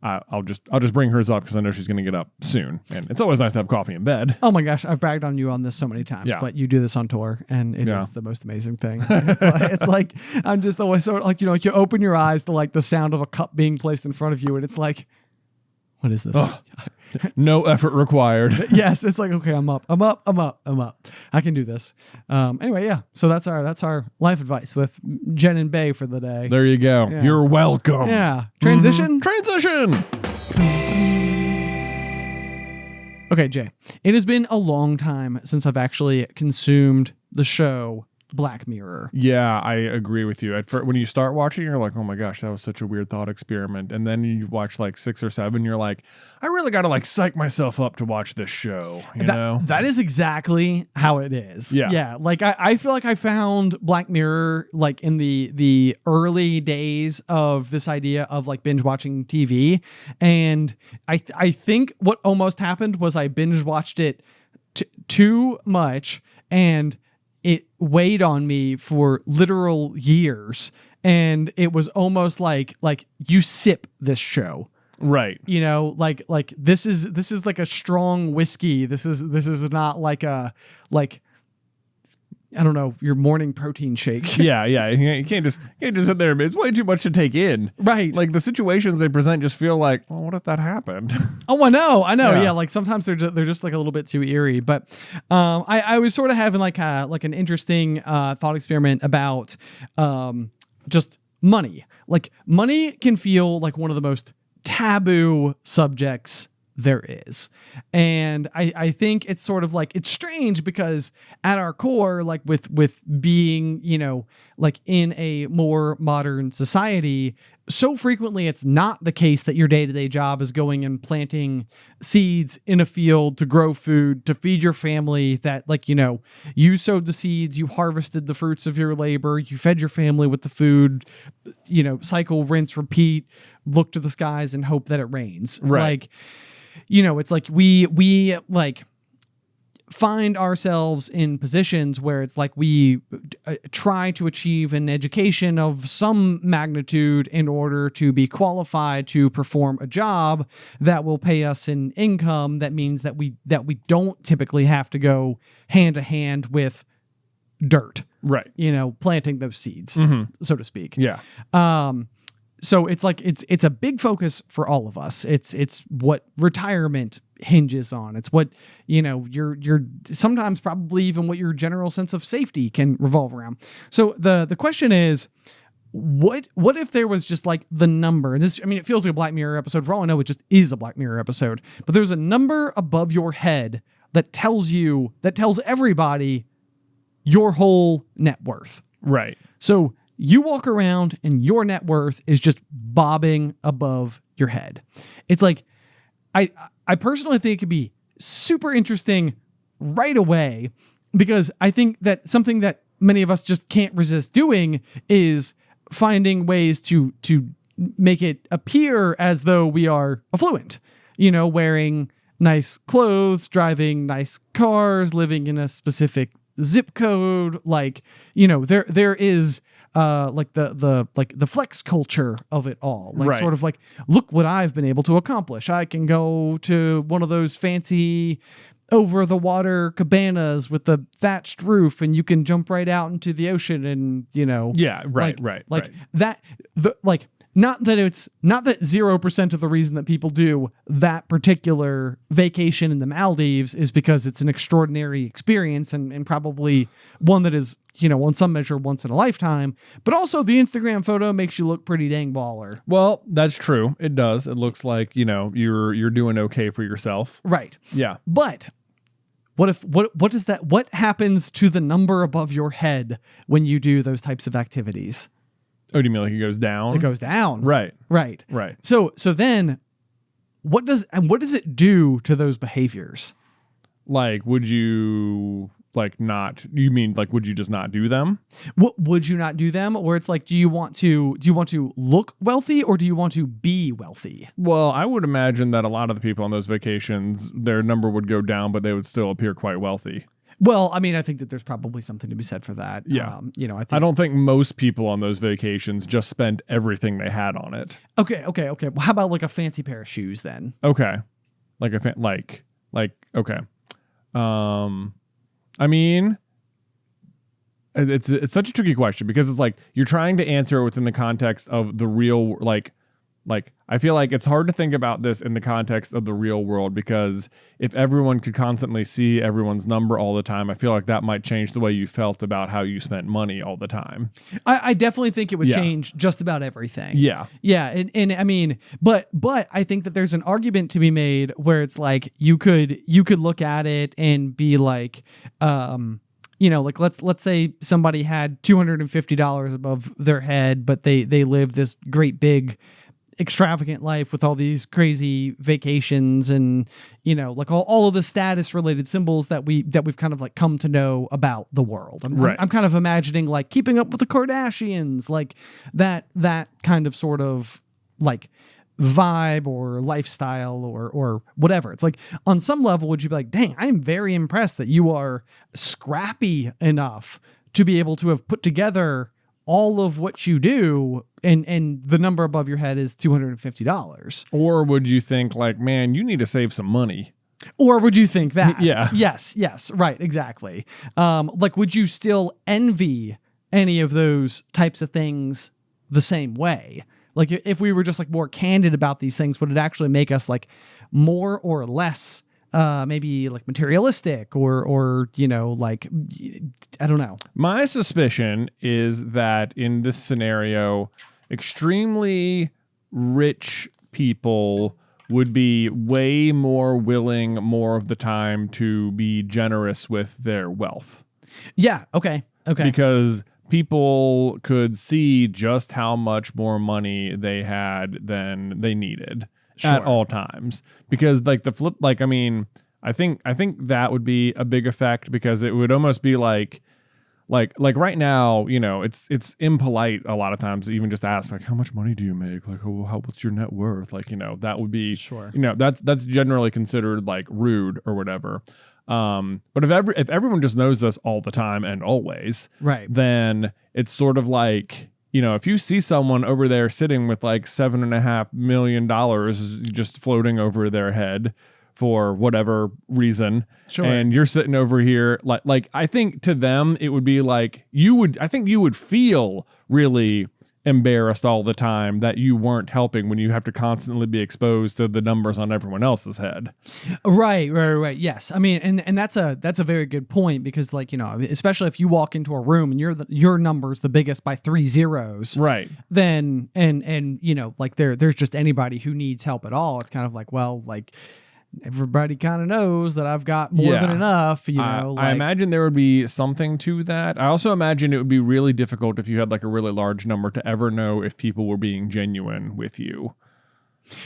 I'll just bring hers up because I know she's going to get up soon, and it's always nice to have coffee in bed. Oh my gosh, I've bragged on you on this so many times, but you do this on tour, and it is the most amazing thing. It's like I'm just always sort of like, like you open your eyes to like the sound of a cup being placed in front of you, and it's like, what is this? Oh, no effort required. Yes, it's like, okay, I'm up. I can do this. Anyway, yeah. So that's our life advice with Jen and Bay for the day. There you go. Yeah. You're welcome. Yeah. Transition. Transition. Okay, Jay. It has been a long time since I've actually consumed the show Black Mirror. Yeah, I agree with you. When you start watching, you're like, oh my gosh, that was such a weird thought experiment. And then you watch like 6 or 7, you're like, I really got to like psych myself up to watch this show. You know? That is exactly how it is. Yeah. Yeah. Like I feel like I found Black Mirror like in the early days of this idea of like binge watching TV. And I think what almost happened was I binge watched it too much, and it weighed on me for literal years, and it was almost like you sip this show, right? Like this is like a strong whiskey. This is not like a I don't know, your morning protein shake. Yeah. You can't just sit there. It's way too much to take in. Right. Like the situations they present just feel like, well, what if that happened? Oh, I know. Yeah. Like sometimes they're just like a little bit too eerie. But I was sort of having like an interesting thought experiment about just money. Like money can feel like one of the most taboo subjects there is. And I think it's sort of like, it's strange because at our core, like with being, like in a more modern society, so frequently it's not the case that your day-to-day job is going and planting seeds in a field to grow food, to feed your family, that like, you sowed the seeds, you harvested the fruits of your labor, you fed your family with the food, cycle, rinse, repeat, look to the skies and hope that it rains. Right. Like, it's like we like find ourselves in positions where it's like we try to achieve an education of some magnitude in order to be qualified to perform a job that will pay us an income that means that we don't typically have to go hand to hand with dirt, right? Planting those seeds, so to speak. Yeah. So it's like it's a big focus for all of us. It's what retirement hinges on. It's what you're sometimes probably even what your general sense of safety can revolve around. So the question is, what if there was just like the number? And this, I mean, it feels like a Black Mirror episode. For all I know, it just is a Black Mirror episode. But there's a number above your head that tells everybody your whole net worth. Right. So you walk around and your net worth is just bobbing above your head. It's like, I personally think it could be super interesting right away, because I think that something that many of us just can't resist doing is finding ways to make it appear as though we are affluent, wearing nice clothes, driving nice cars, living in a specific zip code. Like, there is like the flex culture of it all. Like, right. Sort of like, look what I've been able to accomplish. I can go to one of those fancy over the water cabanas with the thatched roof, and you can jump right out into the ocean, and yeah, right. That not that 0% of the reason that people do that particular vacation in the Maldives is because it's an extraordinary experience and probably one that is, on some measure once in a lifetime, but also the Instagram photo makes you look pretty dang baller. Well, that's true. It does. It looks like, you're doing okay for yourself. Right. Yeah. But what happens to the number above your head when you do those types of activities? Oh, do you mean like it goes down? It goes down. Right. So then what does it do to those behaviors? Like, would you like not, you mean like, would you just not do them? Would you not do them? Or it's like, do you want to look wealthy, or do you want to be wealthy? Well, I would imagine that a lot of the people on those vacations, their number would go down, but they would still appear quite wealthy. Well, I mean, I think that there's probably something to be said for that. Yeah. I don't think most people on those vacations just spent everything they had on it. Okay. Well, how about like a fancy pair of shoes then? Okay. Okay. I mean, it's such a tricky question because it's like you're trying to answer it within the context of the real, like I feel like it's hard to think about this in the context of the real world, because if everyone could constantly see everyone's number all the time, I feel like that might change the way you felt about how you spent money all the time. I definitely think it would change just about everything. Yeah. Yeah. And I mean, but I think that there's an argument to be made where it's like, you could look at it and be like, like let's say somebody had $250 above their head, but they live this great big extravagant life with all these crazy vacations and like all of the status related symbols that we've kind of like come to know about the world. I'm kind of imagining like Keeping Up with the Kardashians, like that kind of sort of like vibe or lifestyle or whatever. It's like on some level, would you be like, dang, I'm very impressed that you are scrappy enough to be able to have put together all of what you do, and the number above your head is $250. Or would you think like, man, you need to save some money? Or would you think that? Yeah. Yes. Right. Exactly. Like, would you still envy any of those types of things the same way? Like, if we were just like more candid about these things, would it actually make us like more or less maybe like materialistic or like, I don't know. My suspicion is that in this scenario, extremely rich people would be way more willing more of the time to be generous with their wealth. Yeah. Okay. Because people could see just how much more money they had than they needed. Sure. At all times, because like the flip, like, I mean, I think that would be a big effect, because it would almost be like right now, it's impolite a lot of times to even just ask like, how much money do you make? Like, what's your net worth? Like, that would be, sure. That's generally considered like rude or whatever. But if everyone just knows this all the time and always, right, then it's sort of like, if you see someone over there sitting with like $7.5 million just floating over their head for whatever reason, sure, and you're sitting over here, like I think to them it would be like I think you would feel really embarrassed all the time that you weren't helping when you have to constantly be exposed to the numbers on everyone else's head. Right. Yes. I mean, and that's a very good point, because like, especially if you walk into a room and your number's the biggest by 3 zeros, right? Then, and like there's just anybody who needs help at all. It's kind of like, well, like everybody kind of knows that I've got more than enough, I imagine there would be something to that. I also imagine it would be really difficult if you had like a really large number to ever know if people were being genuine with you.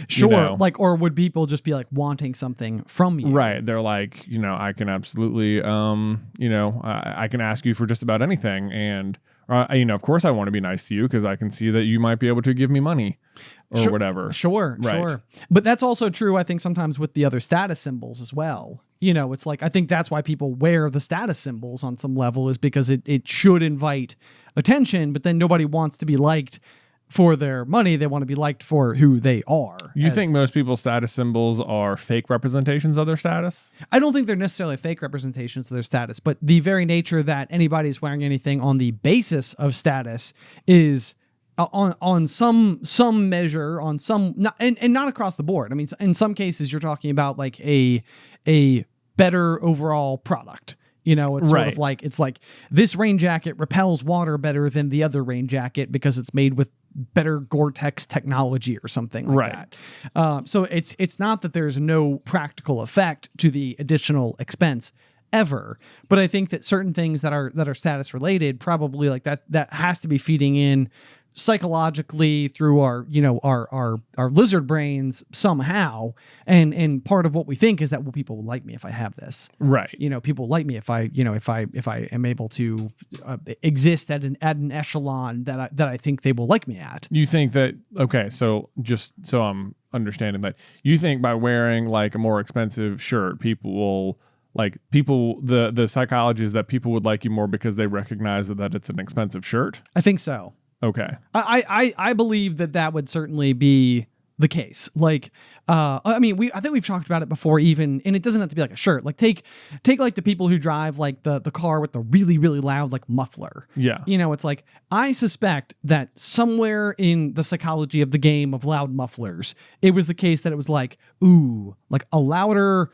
Sure. Like, or would people just be like wanting something from you? Right. They're like, I can absolutely, I can ask you for just about anything. And, of course I want to be nice to you because I can see that you might be able to give me money or whatever. Sure. But that's also true, I think, sometimes with the other status symbols as well. It's like, I think that's why people wear the status symbols on some level, is because it should invite attention, but then nobody wants to be liked for their money. They want to be liked for who they are. You think most people's status symbols are fake representations of their status? I don't think they're necessarily fake representations of their status, but the very nature that anybody's wearing anything on the basis of status is on some measure, on some, not, and not across the board. I mean, in some cases you're talking about like a better overall product. It's sort of like, it's like this rain jacket repels water better than the other rain jacket because it's made with better Gore-Tex technology or something like that. So it's not that there's no practical effect to the additional expense ever, but I think that certain things that are status related, probably like that has to be feeding in psychologically through our, our lizard brains somehow. And part of what we think is that, well, people will like me if I have this. Right. People like me if I am able to exist at an echelon that I think they will like me at. You think that, okay, so just so I'm understanding that, you think by wearing like a more expensive shirt, people will the psychology is that people would like you more because they recognize that it's an expensive shirt? I think so. Okay. I believe that would certainly be the case. Like, I think we've talked about it before even, and it doesn't have to be like a shirt. Like take like the people who drive like the car with the really, really loud like muffler. Yeah. It's like, I suspect that somewhere in the psychology of the game of loud mufflers, it was the case that it was like, ooh, like a louder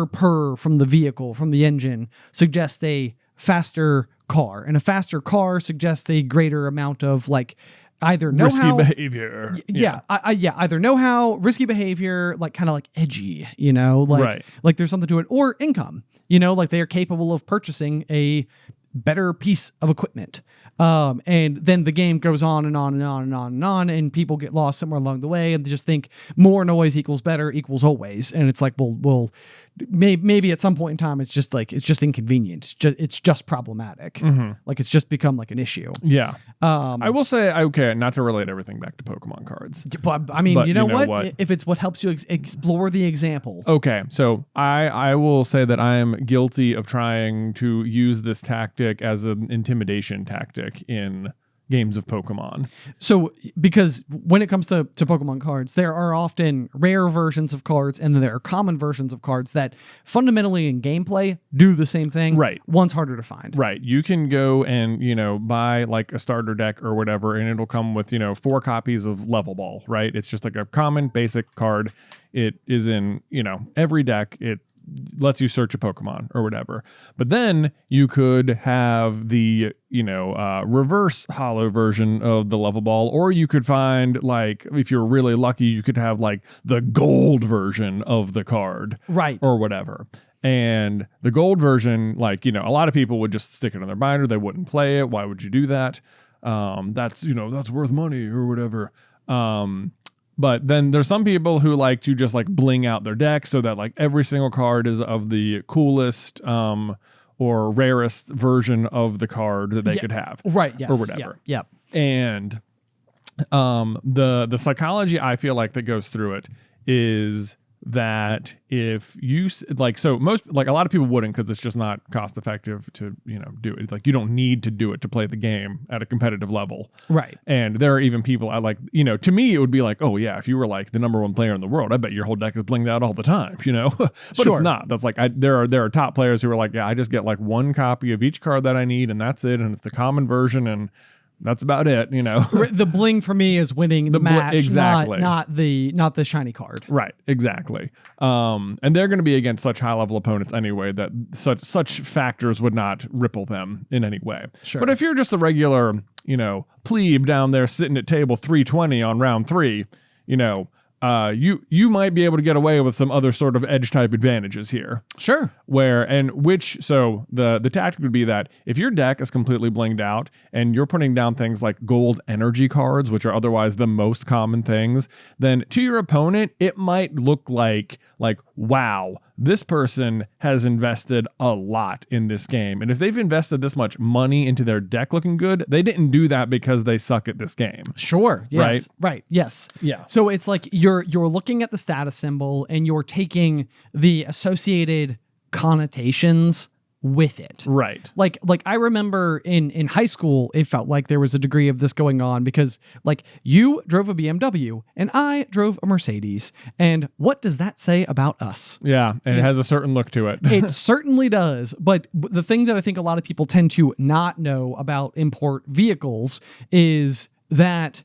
purr from the vehicle, from the engine suggests a faster car, and a faster car suggests a greater amount of like either know-how, risky behavior. Either know-how, risky behavior, like kind of like edgy, like there's something to it, or income, like they are capable of purchasing a better piece of equipment. And then the game goes on and on and on and on and on, and people get lost somewhere along the way, and they just think more noise equals better equals always. And it's like, well, maybe at some point in time, it's just inconvenient. It's just problematic. Mm-hmm. Like it's just become like an issue. Yeah. I will say, okay, not to relate everything back to Pokemon cards. But I mean, you know what? If it's what helps you explore the example. Okay. So I will say that I am guilty of trying to use this tactic as an intimidation tactic in games of Pokemon. So, because when it comes to Pokemon cards, there are often rare versions of cards, and then there are common versions of cards that fundamentally in gameplay do the same thing. Right. One's harder to find. Right. You can go and, buy like a starter deck or whatever, and it'll come with, 4 copies of Level Ball, right? It's just like a common basic card. It is in, every deck. It lets you search a Pokemon or whatever. But then you could have the, reverse holo version of the Level Ball, or you could find, like, if you're really lucky, you could have like the gold version of the card. Right. Or whatever. And the gold version, like, a lot of people would just stick it on their binder. They wouldn't play it. Why would you do that? That's worth money or whatever. But then there's some people who like to just like bling out their deck so that like every single card is of the coolest or rarest version of the card that they could have. Right. Yes. Or whatever. Yeah. And the psychology I feel like that goes through it is that if you like, so most, like a lot of people wouldn't, because it's just not cost effective to, do it. Like you don't need to do it to play the game at a competitive level. Right. And there are even people I like, to me, it would be like, oh yeah, if you were like the number 1 player in the world, I bet your whole deck is blinged out all the time, but sure. It's not. That's like, there are top players who are like, yeah, I just get like 1 copy of each card that I need, and that's it. And it's the common version, and that's about it, The bling for me is winning the match, exactly. not the shiny card. Right, exactly. And they're going to be against such high-level opponents anyway that such factors would not ripple them in any way. Sure. But if you're just a regular, plebe down there sitting at table 320 on round 3, you might be able to get away with some other sort of edge type advantages here. Sure. So the tactic would be that if your deck is completely blinged out and you're putting down things like gold energy cards, which are otherwise the most common things, then to your opponent, it might look like, wow, this person has invested a lot in this game. And if they've invested this much money into their deck looking good, they didn't do that because they suck at this game. Sure. Yes. Right. Yes. Yeah. So it's like you're looking at the status symbol and you're taking the associated connotations with it. Right. Like I remember in high school, it felt like there was a degree of this going on because like you drove a BMW and I drove a Mercedes. And what does that say about us? Yeah. And it has a certain look to it. It certainly does. But the thing that I think a lot of people tend to not know about import vehicles is that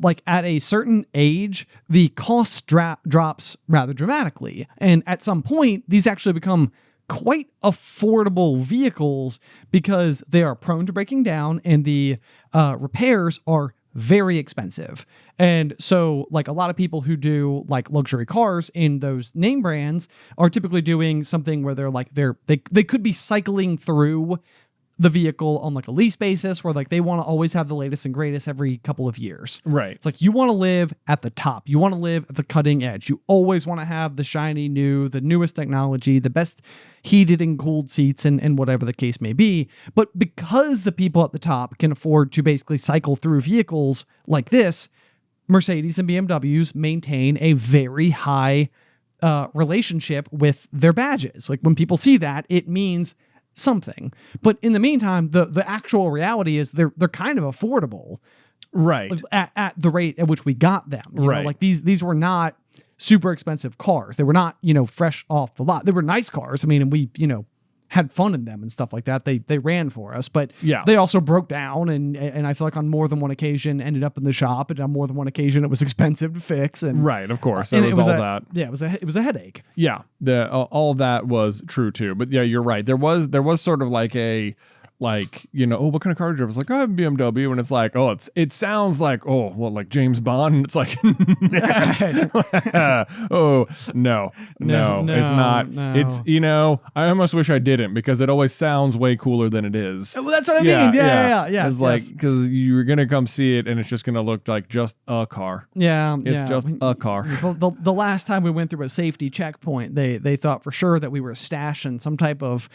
like at a certain age, the cost drops rather dramatically. And at some point, these actually become quite affordable vehicles because they are prone to breaking down and the repairs are very expensive. And so like a lot of people who do like luxury cars in those name brands are typically doing something where they're like they could be cycling through the vehicle on like a lease basis where like they want to always have the latest and greatest every couple of years. Right. It's like you want to live at the top. You want to live at the cutting edge. You always want to have the shiny new, the newest technology, the best heated and cooled seats and whatever the case may be. But because the people at the top can afford to basically cycle through vehicles like this, Mercedes and BMWs maintain a very high relationship with their badges. Like when people see that, it means something. But in the meantime, the actual reality is they're kind of affordable, right? At the rate at which we got them, right? Know? Like these were not super expensive cars. They were not fresh off the lot. They were nice cars. I mean, and we had fun in them and stuff like that. They ran for us, but they also broke down and I feel like on more than one occasion ended up in the shop, and on more than one occasion it was expensive to fix. And right, of course, it was all that. Yeah, it was a headache. Yeah, all that was true too. But yeah, you're right. There was sort of like a what kind of car do you have? It's like, I have a BMW, and it's like, it sounds like, like James Bond, and it's like, oh, no, it's not. No. It's, I almost wish I didn't, because it always sounds way cooler than it is. Well, that's what I mean. Yeah. It's like, because you're going to come see it, and it's just going to look like just a car. Yeah. It's just a car. The last time we went through a safety checkpoint, they thought for sure that we were stashing some type of,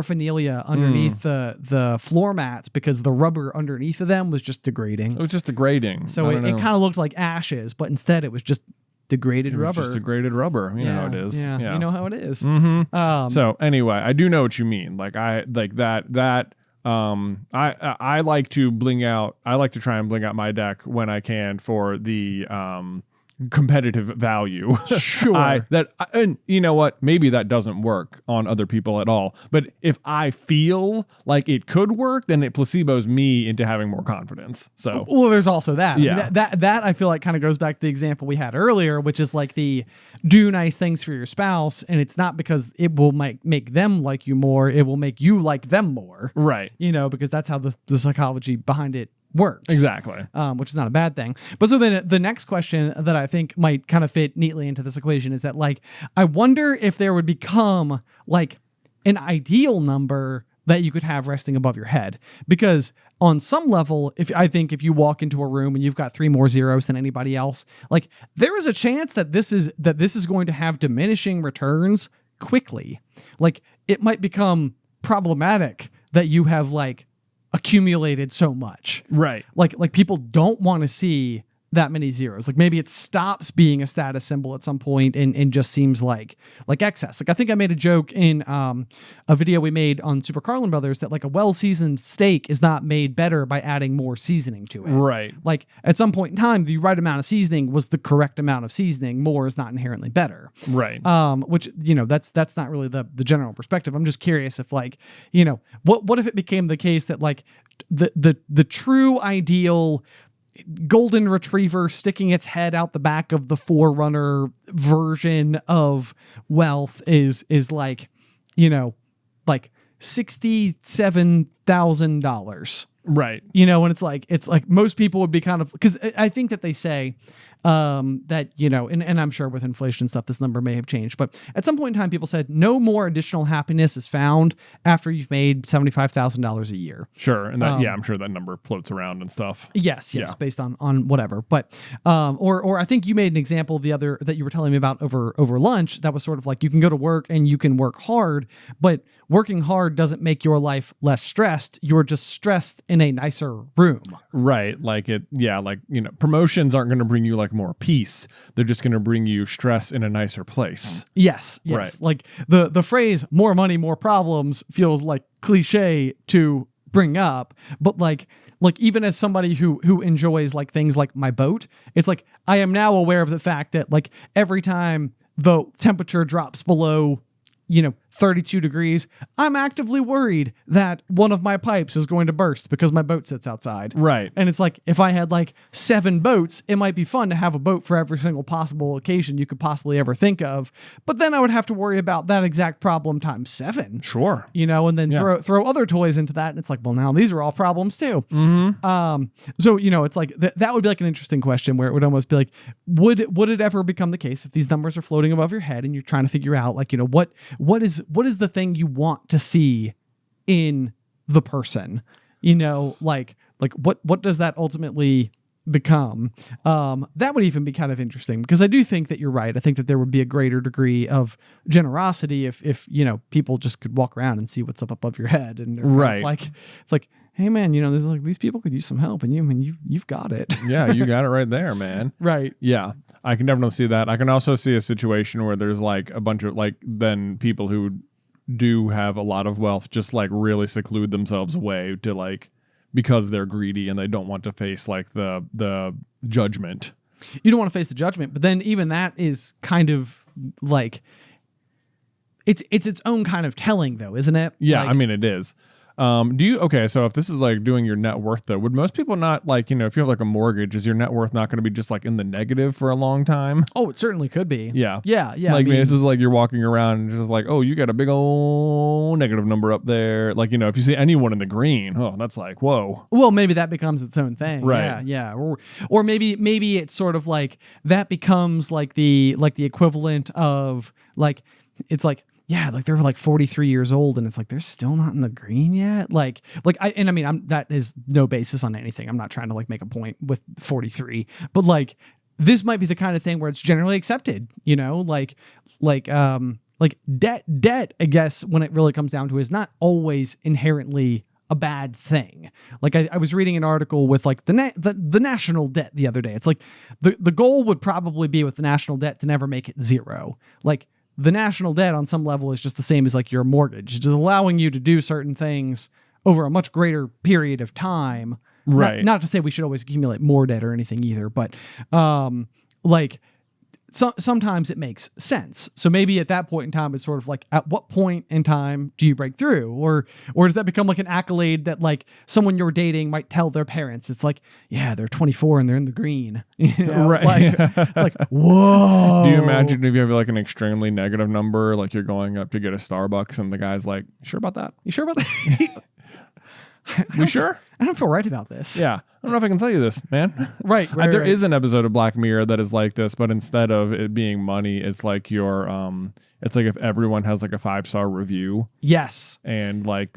paraphernalia underneath the floor mats, because the rubber underneath of them was just degrading. It was just degrading. So it kind of looked like ashes, but instead it was just degraded rubber. Just degraded rubber. You know how it is. Yeah. You know how it is. Mm-hmm. So anyway, I do know what you mean. Like I like that. I like to bling out. I like to try and bling out my deck when I can for the competitive value. Sure. And you know what? Maybe that doesn't work on other people at all. But if I feel like it could work, then it placebos me into having more confidence. So well, there's also that. Yeah. I mean, that I feel like kind of goes back to the example we had earlier, which is like the do nice things for your spouse, and it's not because it will make them like you more. It will make you like them more. Right. Because that's how the psychology behind it works. Exactly. Which is not a bad thing. But so then the next question that I think might kind of fit neatly into this equation is that, like, I wonder if there would become like an ideal number that you could have resting above your head. Because on some level, if you walk into a room and you've got 3 more zeros than anybody else, like there is a chance that this is going to have diminishing returns quickly. Like it might become problematic that you have like accumulated so much. Right. Like people don't want to see that many zeros. Like maybe it stops being a status symbol at some point and just seems like excess. Like I think I made a joke in a video we made on Super Carlin Brothers that like a well-seasoned steak is not made better by adding more seasoning to it. Right. Like at some point in time, the right amount of seasoning was the correct amount of seasoning. More is not inherently better. Right. Which, that's not really the general perspective. I'm just curious if like, what if it became the case that like the true ideal golden retriever sticking its head out the back of the Forerunner version of wealth is like, like $67,000. Right. And it's like most people would be kind of, because I think that they say that, and I'm sure with inflation and stuff, this number may have changed, but at some point in time, people said no more additional happiness is found after you've made $75,000 a year. Sure. And that, I'm sure that number floats around and stuff. Yes. Based on whatever. But, or I think you made an example that you were telling me about over lunch. That was sort of like, you can go to work and you can work hard, but working hard doesn't make your life less stressed. You're just stressed in a nicer room. Right. Like promotions aren't going to bring you like more peace. They're just going to bring you stress in a nicer place. Yes. Right. Like the phrase more money, more problems feels like cliche to bring up, but like even as somebody who enjoys like things like my boat, it's like I am now aware of the fact that like every time the temperature drops below 32 degrees, I'm actively worried that one of my pipes is going to burst because my boat sits outside. Right. And it's like, if I had like 7 boats, it might be fun to have a boat for every single possible occasion you could possibly ever think of. But then I would have to worry about that exact problem times 7. Sure. And then throw other toys into that. And it's like, well, now these are all problems too. Mm-hmm. So, it's like that would be like an interesting question where it would almost be like, would it ever become the case if these numbers are floating above your head and you're trying to figure out like, what is the thing you want to see in the person, like what does that ultimately become? That would even be kind of interesting, because I do think that you're right. I think that there would be a greater degree of generosity if people just could walk around and see what's up above your head, and right, it's like, hey man, there's like these people could use some help, and you've got it. Yeah, you got it right there, man. Right. Yeah, I can definitely see that. I can also see a situation where there's like a bunch of then people who do have a lot of wealth just like really seclude themselves away to like, because they're greedy and they don't want to face like the judgment. You don't want to face the judgment, but then even that is kind of like it's its own kind of telling, though, isn't it? Yeah, I mean it is. So if this is like doing your net worth, though, would most people not like, if you have like a mortgage, is your net worth not going to be just like in the negative for a long time? Oh, it certainly could be. Yeah. Yeah. Like, this is like you're walking around and just like, oh, you got a big old negative number up there. Like, if you see anyone in the green, oh, that's like, whoa. Well, maybe that becomes its own thing. Right. Yeah. Or maybe it's sort of like that becomes like the equivalent of like, it's like, yeah, like they're like 43 years old and it's like they're still not in the green yet. That is no basis on anything. I'm not trying to like make a point with 43, but like this might be the kind of thing where it's generally accepted, like debt, I guess, when it really comes down to it, is not always inherently a bad thing. Like I was reading an article with like the national debt the other day. It's like the goal would probably be with the national debt to never make it zero. Like the national debt on some level is just the same as like your mortgage. It's just allowing you to do certain things over a much greater period of time. Right. Not to say we should always accumulate more debt or anything either, but sometimes it makes sense. So maybe at that point in time, it's sort of like, at what point in time do you break through? Or does that become like an accolade that like someone you're dating might tell their parents? It's like, yeah, they're 24 and they're in the green. Right. Like, it's like, whoa. Do you imagine if you have like an extremely negative number, like you're going up to get a Starbucks and the guy's like, sure about that? You sure about that? We sure? I don't feel right about this. Yeah. I don't know if I can tell you this, man. Right. There is an episode of Black Mirror that is like this, but instead of it being money, it's like it's like if everyone has like a 5-star review. Yes. And like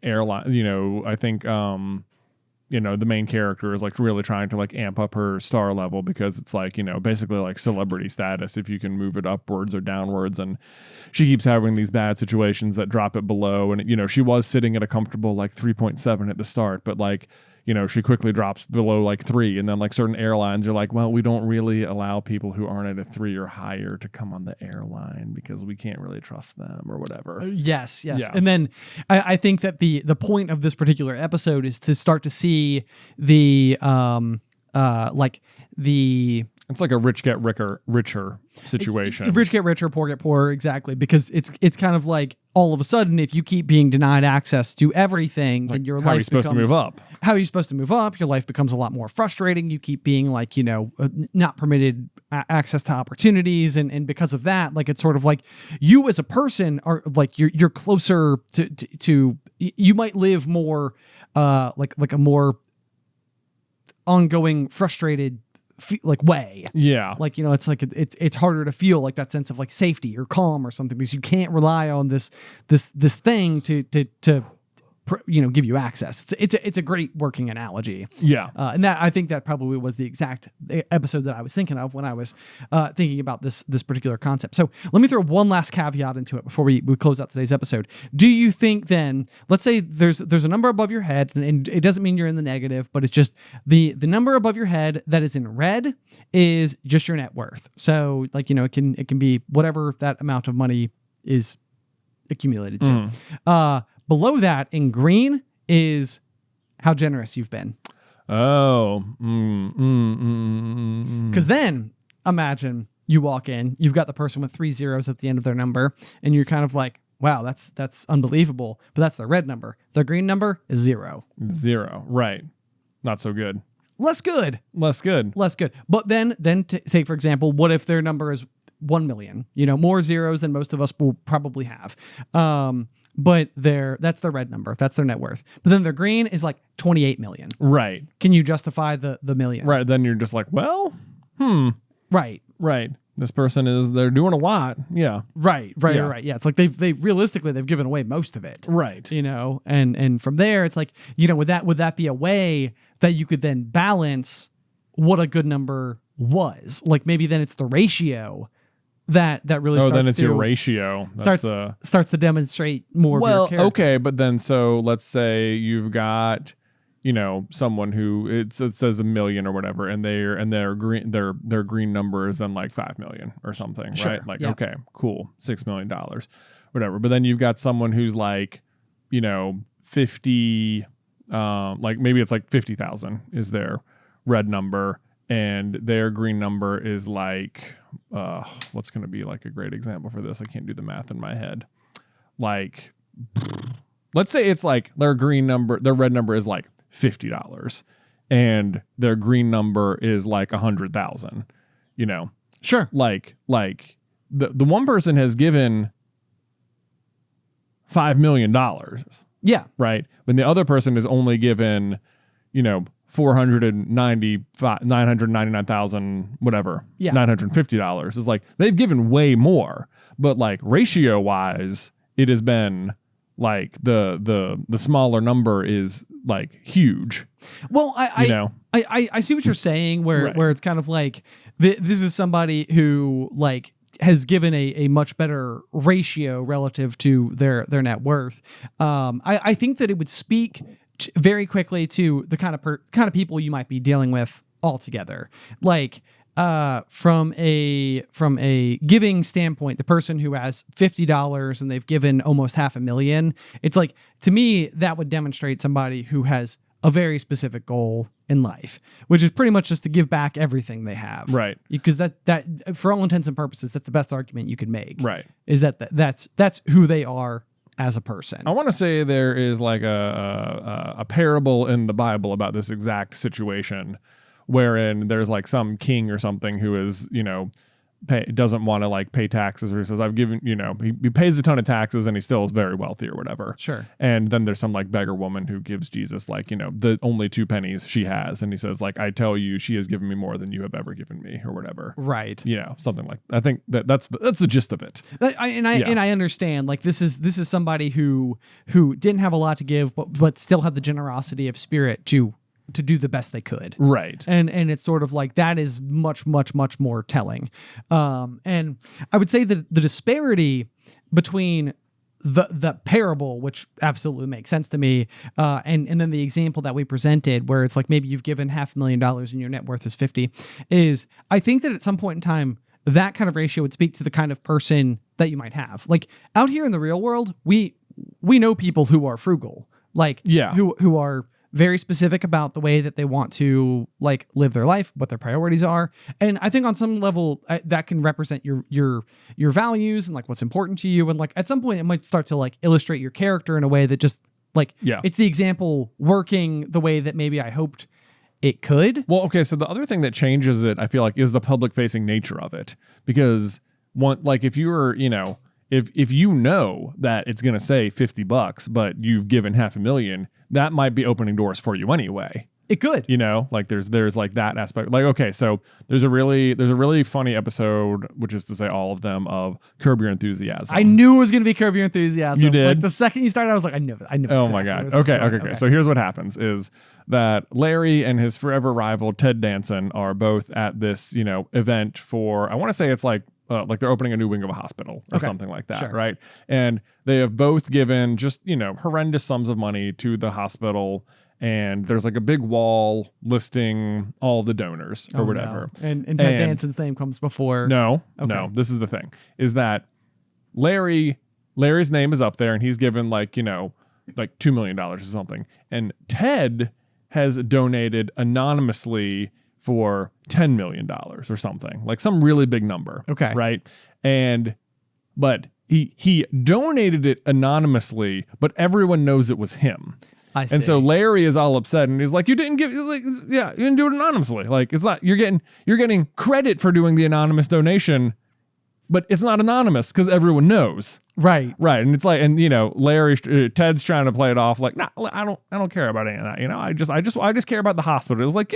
airline, I think the main character is like really trying to like amp up her star level, because it's like, basically like celebrity status if you can move it upwards or downwards. And she keeps having these bad situations that drop it below. And, she was sitting at a comfortable like 3.7 at the start, but like, she quickly drops below like 3. And then like certain airlines are like, well, we don't really allow people who aren't at a 3 or higher to come on the airline because we can't really trust them or whatever. Yes. Yeah. And then I think that the point of this particular episode is to start to see the it's like a rich get richer situation. Rich get richer, poor get poorer, exactly. Because it's kind of like all of a sudden, if you keep being denied access to everything, then your life becomes... How are you supposed to move up? How are you supposed to move up? Your life becomes a lot more frustrating. You keep being like, not permitted access to opportunities. And because of that, like, it's sort of like you as a person are like, you're closer to you might live more like a more ongoing frustrated way. Yeah. Like, it's like it's harder to feel like that sense of like safety or calm or something, because you can't rely on this thing to give you access. It's a great working analogy. Yeah. And that, I think that probably was the exact episode that I was thinking of when I was thinking about this particular concept. So let me throw one last caveat into it before we close out today's episode. Do you think then, let's say there's a number above your head, and it doesn't mean you're in the negative, but it's just the number above your head that is in red is just your net worth. So like, it can be whatever that amount of money is accumulated to. Below that in green is how generous you've been. Oh. Because then imagine you walk in, you've got the person with 3 zeros at the end of their number, and you're kind of like, wow, that's unbelievable. But that's their red number. Their green number is 0. 0. Right. Not so good. Less good. But then take, for example, what if their number is 1 million? More zeros than most of us will probably have. But that's their red number. That's their net worth. But then their green is like 28 million. Right. Can you justify the million? Right. Then you're just like, well, Right. Right. this person they're doing a lot. Yeah. Right. Yeah. It's like they've realistically, they've given away most of it. Right. And from there, it's like, would that be a way that you could then balance what a good number was? Like maybe then it's the ratio that really starts then it's to, your ratio. Starts to demonstrate more of your character. Okay, but then so let's say you've got, someone who it says $1 million or whatever, and their green number is then like 5 million or something, sure. right? Like, okay, cool, $6 million, whatever. But then you've got someone who's like, 50, like maybe it's like 50,000 is their red number, and their green number is like, what's going to be like a great example for this? I can't do the math in my head. Like, let's say it's like their red number is like $50 and their green number is like 100,000, Sure. Like the one person has given $5 million. Yeah. Right. When the other person is only given, 999,000, whatever. Yeah. $950 is like they've given way more, but like ratio wise, it has been like the smaller number is like huge. Well, I see what you're saying where it's kind of like this is somebody who like has given a much better ratio relative to their net worth. I think that it would speak very quickly to the kind of people you might be dealing with altogether. Like from a giving standpoint, the person who has $50 and they've given almost $500,000, it's like, to me, that would demonstrate somebody who has a very specific goal in life, which is pretty much just to give back everything they have. Right. Because that for all intents and purposes, that's the best argument you could make. Right. Is that's who they are as a person. I want to say there is like a parable in the Bible about this exact situation, wherein there's like some king or something who is, doesn't want to like pay taxes, or he says, I've given, he pays a ton of taxes and he still is very wealthy or whatever. Sure. And then there's some like beggar woman who gives Jesus like, the only 2 pennies she has. And he says like, I tell you, she has given me more than you have ever given me or whatever. Right. Something like, I think that's the gist of it. And I understand, like this is somebody who didn't have a lot to give, but still had the generosity of spirit to do the best they could. Right. And it's sort of like that is much, much, much more telling. And I would say that the disparity between the parable, which absolutely makes sense to me, and then the example that we presented where it's like maybe you've given $500,000 and your net worth is 50, is I think that at some point in time, that kind of ratio would speak to the kind of person that you might have. Like out here in the real world, we know people who are frugal, like who are very specific about the way that they want to like live their life, what their priorities are. And I think on some level that can represent your values and like what's important to you. And like at some point it might start to like illustrate your character in a way that just like, it's the example working the way that maybe I hoped it could. Well, okay. So the other thing that changes it, I feel like, is the public facing nature of it, because if you're, if you know that it's going to say $50, but you've given $500,000, that might be opening doors for you anyway. It could. Like there's like that aspect. Like, okay, so there's a really funny episode, which is to say all of them, of Curb Your Enthusiasm. I knew it was going to be Curb Your Enthusiasm. You did? Like the second you started, I was like, I knew it. Oh my God. Okay. So here's what happens is that Larry and his forever rival, Ted Danson, are both at this, event for, I want to say it's like they're opening a new wing of a hospital or something like that, right? And they have both given just, horrendous sums of money to the hospital, and there's like a big wall listing all the donors or whatever. No. And Ted Danson's name comes before. No, this is the thing, is that Larry's name is up there and he's given like $2 million or something. And Ted has donated anonymously for $10 million or something, like some really big number. Okay. Right. But he donated it anonymously, but everyone knows it was him. I see. And so Larry is all upset and he's like, you didn't do it anonymously. Like, it's not, you're getting credit for doing the anonymous donation, but it's not anonymous because everyone knows. Right. And it's like, and Ted's trying to play it off like, nah, I don't care about any of that. I just care about the hospital. It's like,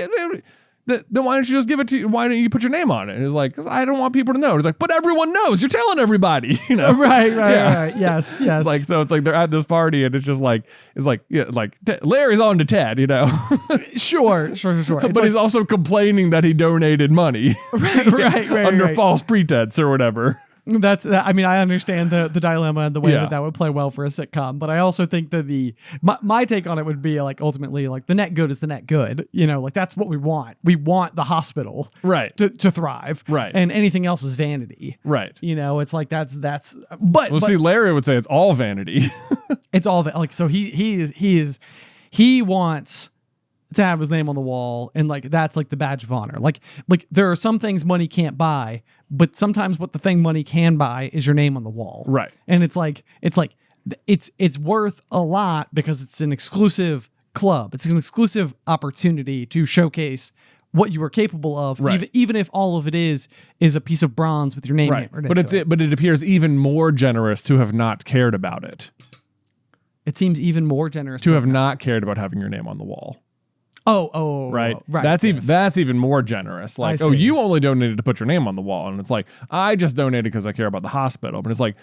then why don't you just give it to? Why don't you put your name on it? And it's like, because I don't want people to know. It's like, but everyone knows. You're telling everybody, you know? Right. Yes. It's like, so it's like they're at this party and it's just like, Larry's on to Ted, you know? Sure. But he's also complaining that he donated money, right, under false pretense or whatever. I mean, I understand the dilemma and the way that would play well for a sitcom, but I also think that my take on it would be like, ultimately, like, the net good is the net good, you know, like, that's what we want. We want the hospital to thrive, and anything else is vanity, you know. It's like that's but see, Larry would say it's all vanity. It's all like, so he wants to have his name on the wall, and like, that's like the badge of honor. Like there are some things money can't buy, but sometimes what the thing money can buy is your name on the wall. Right. And it's worth a lot because it's an exclusive club. It's an exclusive opportunity to showcase what you are capable of, even if all of it is a piece of bronze with your name. Right. But it appears even more generous to have not cared about it. It seems even more generous to have not cared about having your name on the wall. Oh, right. That's even more generous. Like, you only donated to put your name on the wall, and it's like, I just donated because I care about the hospital. But it's like,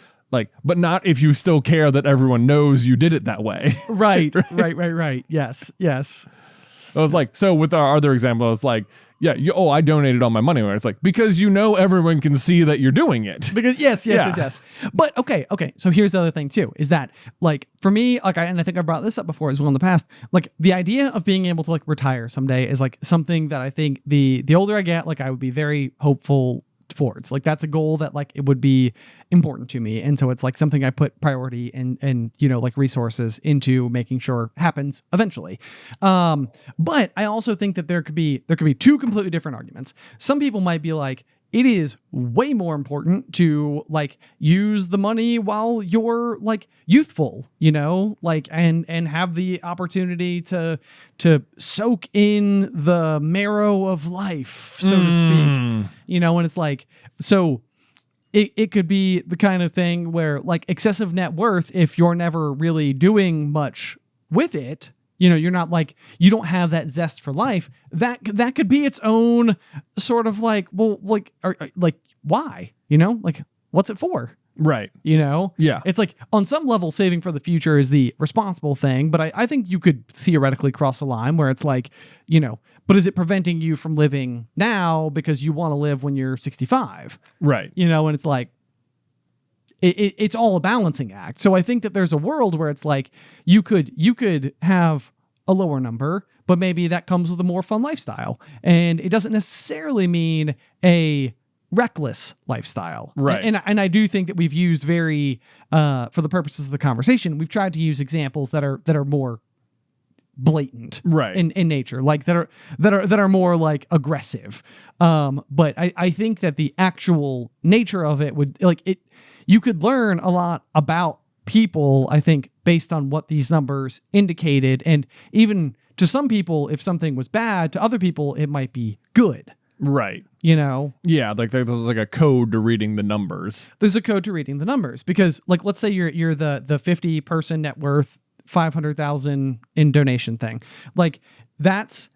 but not if you still care that everyone knows you did it that way. Right. Yes. I was like, so with our other example, it's like, I donated all my money. Where it's like, because you know everyone can see that you're doing it. Because yes. But okay. So here's the other thing too, is that, like, for me, like, and I think I brought this up before as well in the past, like, the idea of being able to, like, retire someday is like something that I think the older I get, like, I would be very hopeful towards. Like, that's a goal that, like, it would be important to me, and so it's like something I put priority and you know, like, resources into making sure happens eventually. But I also think that there could be two completely different arguments. Some people might be like, it is way more important to, like, use the money while you're, like, youthful, you know, like, and have the opportunity to soak in the marrow of life, so to speak, you know. And it's like, so it could be the kind of thing where, like, excessive net worth, if you're never really doing much with it, you know, you're not, like, you don't have that zest for life, that could be its own sort of, like, well, like, like, why, you know, like, what's it for? Right. You know? Yeah. It's like, on some level, saving for the future is the responsible thing, but I think you could theoretically cross a line where it's like, you know, but is it preventing you from living now because you want to live when you're 65? Right. You know, and it's like, it's all a balancing act. So I think that there's a world where it's like, you could have a lower number, but maybe that comes with a more fun lifestyle. And it doesn't necessarily mean a reckless lifestyle. Right. And I do think that we've used very, for the purposes of the conversation, we've tried to use examples that are more blatant, right, in nature, like that are more, like, aggressive. But I think that the actual nature of it would, like, it, you could learn a lot about people, I think, based on what these numbers indicated. And even to some people, if something was bad, to other people, it might be good. Right. You know? Yeah, like there's like a code to reading the numbers. There's a code to reading the numbers because, like, let's say you're the 50 person net worth, 500,000 in donation thing. Like, that's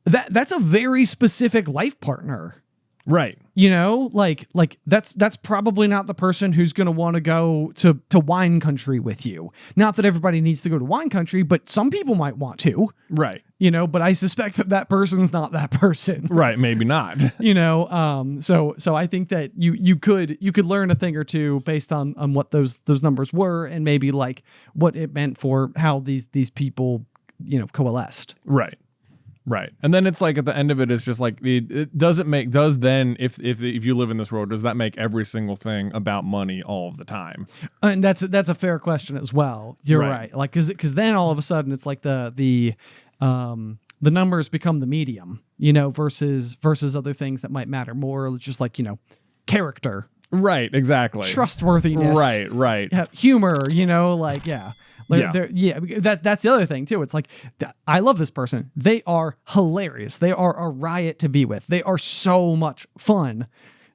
a very specific life partner. Right. You know, like that's probably not the person who's going to want to go to wine country with you. Not that everybody needs to go to wine country, but some people might want to. Right. You know, but I suspect that person's not that person. Right. Maybe not. You know, so I think that you could learn a thing or two based on what those numbers were, and maybe, like, what it meant for how these people, you know, coalesced. Right. Right. And then it's like, at the end of it, it's just like, it doesn't make, if you live in this world, does that make every single thing about money all of the time? And that's a fair question as well. You're right. Like, cause then all of a sudden it's like the numbers become the medium, you know, versus other things that might matter more. Just like, you know, character. Right. Exactly. Trustworthiness. Right. Humor, you know, like, yeah. That's the other thing too. It's like, I love this person. They are hilarious. They are a riot to be with. They are so much fun.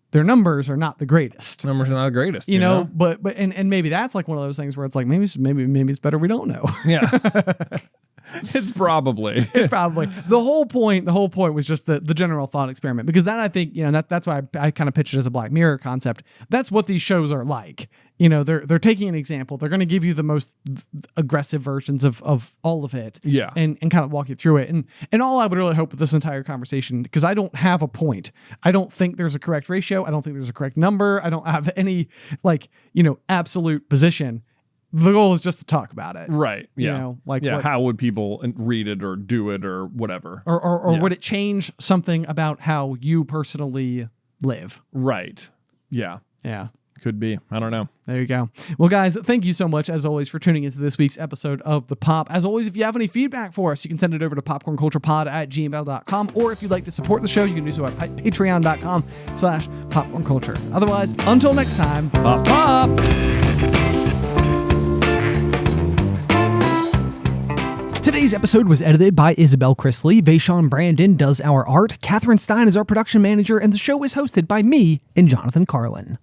Their numbers are not the greatest. Numbers are not the greatest, you know. But maybe that's like one of those things where it's like, maybe it's better we don't know. Yeah. It's probably the whole point. The whole point was just the general thought experiment, because that, I think, that's why I kind of pitched it as a Black Mirror concept. That's what these shows are like. They're taking an example. They're going to give you the most aggressive versions of all of it. Yeah. And kind of walk you through it. And all I would really hope with this entire conversation, because I don't have a point. I don't think there's a correct ratio. I don't think there's a correct number. I don't have any absolute position. The goal is just to talk about it. Right. Yeah. How would people read it or do it or whatever? Or would it change something about how you personally live? Right. Yeah. Yeah. Could be. I don't know. There you go. Well, guys, thank you so much, as always, for tuning into this week's episode of The Pop. As always, if you have any feedback for us, you can send it over to popcornculturepod@gmail.com. Or if you'd like to support the show, you can do so at patreon.com/popcornculture. Otherwise, until next time, pop, pop! Today's episode was edited by Isybelle Christley. Vaishon Brandon does our art. Catherine Stein is our production manager, and the show is hosted by me and Jonathan Carlin.